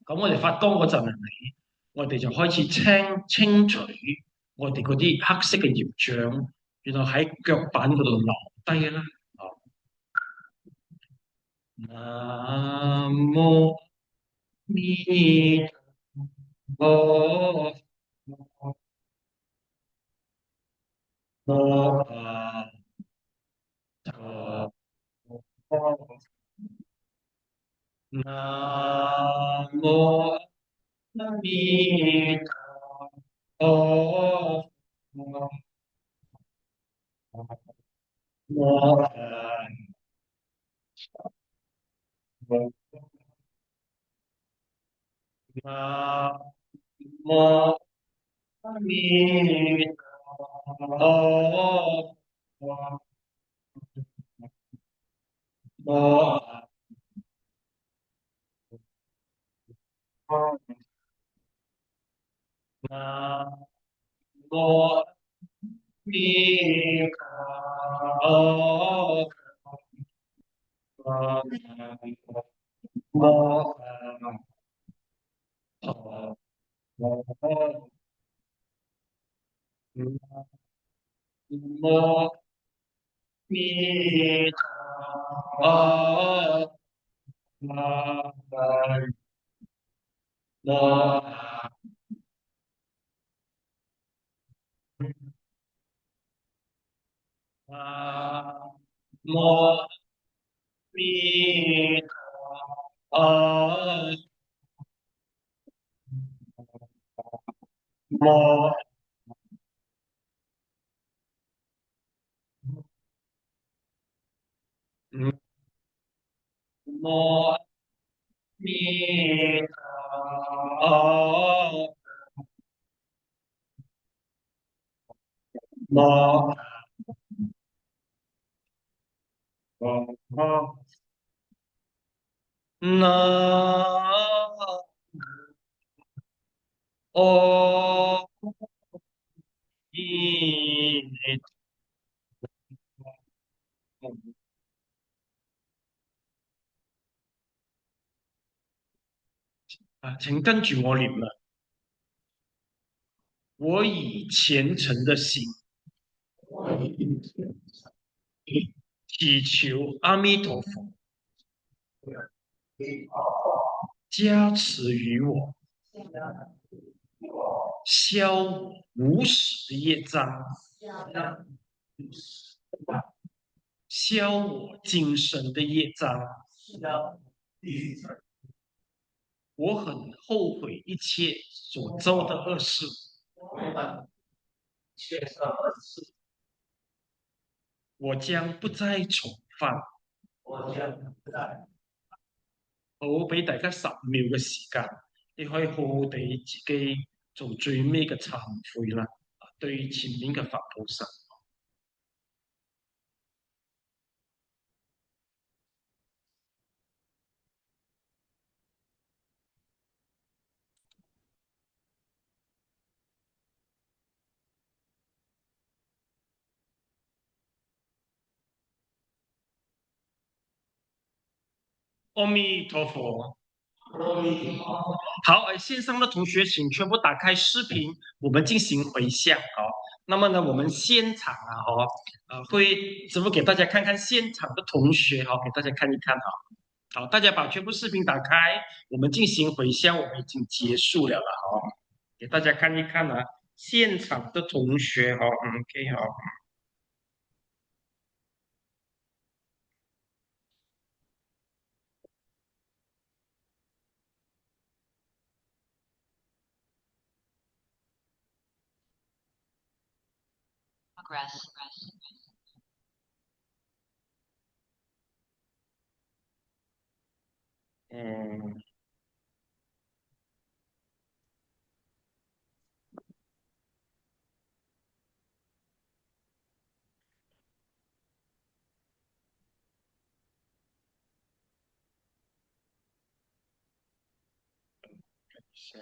咁我哋發光嗰陣嚟，我哋就開始清除我哋嗰啲黑色嘅業障，原來喺腳板嗰度留低啦。南無彌陀佛，摩訶陀，南無彌陀佛，摩訶陀，南無彌陀佛，摩訶，南無彌陀佛，摩訶陀，摩弥陀佛，摩南无弥陀摩摩弥陀摩訶南无弥陀，请跟住我念啦。我以虔诚的心，祈求阿弥陀佛加持于我，消我无始的业障，消我今生的业障。我很后悔一切所做的恶事，我將不再重犯。好，俾大家10秒嘅時間，你可以好好地自己做最尾嘅懺悔啦，對前面嘅佛菩薩。阿弥陀佛。好，线上的同学请全部打开视频，我们进行回向。好，那么呢，我们现场会直播给大家看看现场的同学，好，给大家看一看。好，大家把全部视频打开，我们进行回向，我们已经结束了。好，给大家看一看现场的同学，好，OK，好。嗯，是。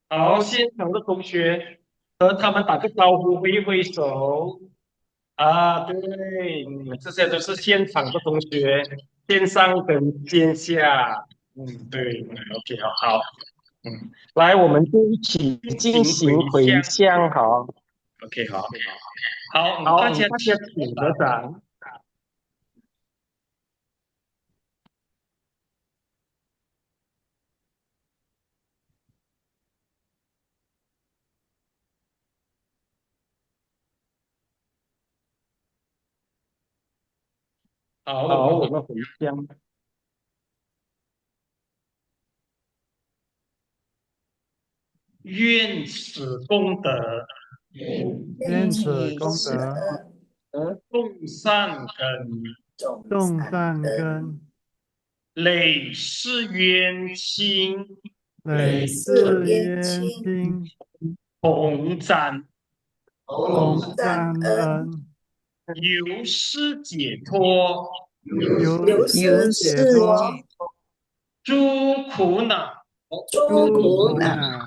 好，现场的同学和他们打个招呼，挥一挥手。啊，对，这些都是现场的同学，线上跟线下。对，OK，好，来，我们就一起进行回向，好，OK，好，好，大家请合掌。好，我们回向。愿此功德愿此功德种善根，种善根，累世冤亲，累世冤亲，同沾同沾恩，由是解脱由是解脱诸苦恼，诸苦恼，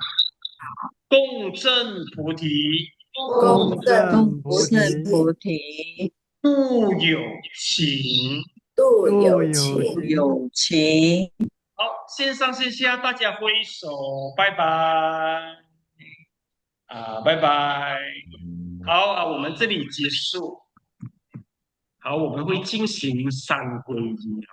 共振菩提，共振菩提，度有情。度有情。好，线上线下大家挥手，拜拜拜拜。好我们这里结束。好，我们会进行三皈依。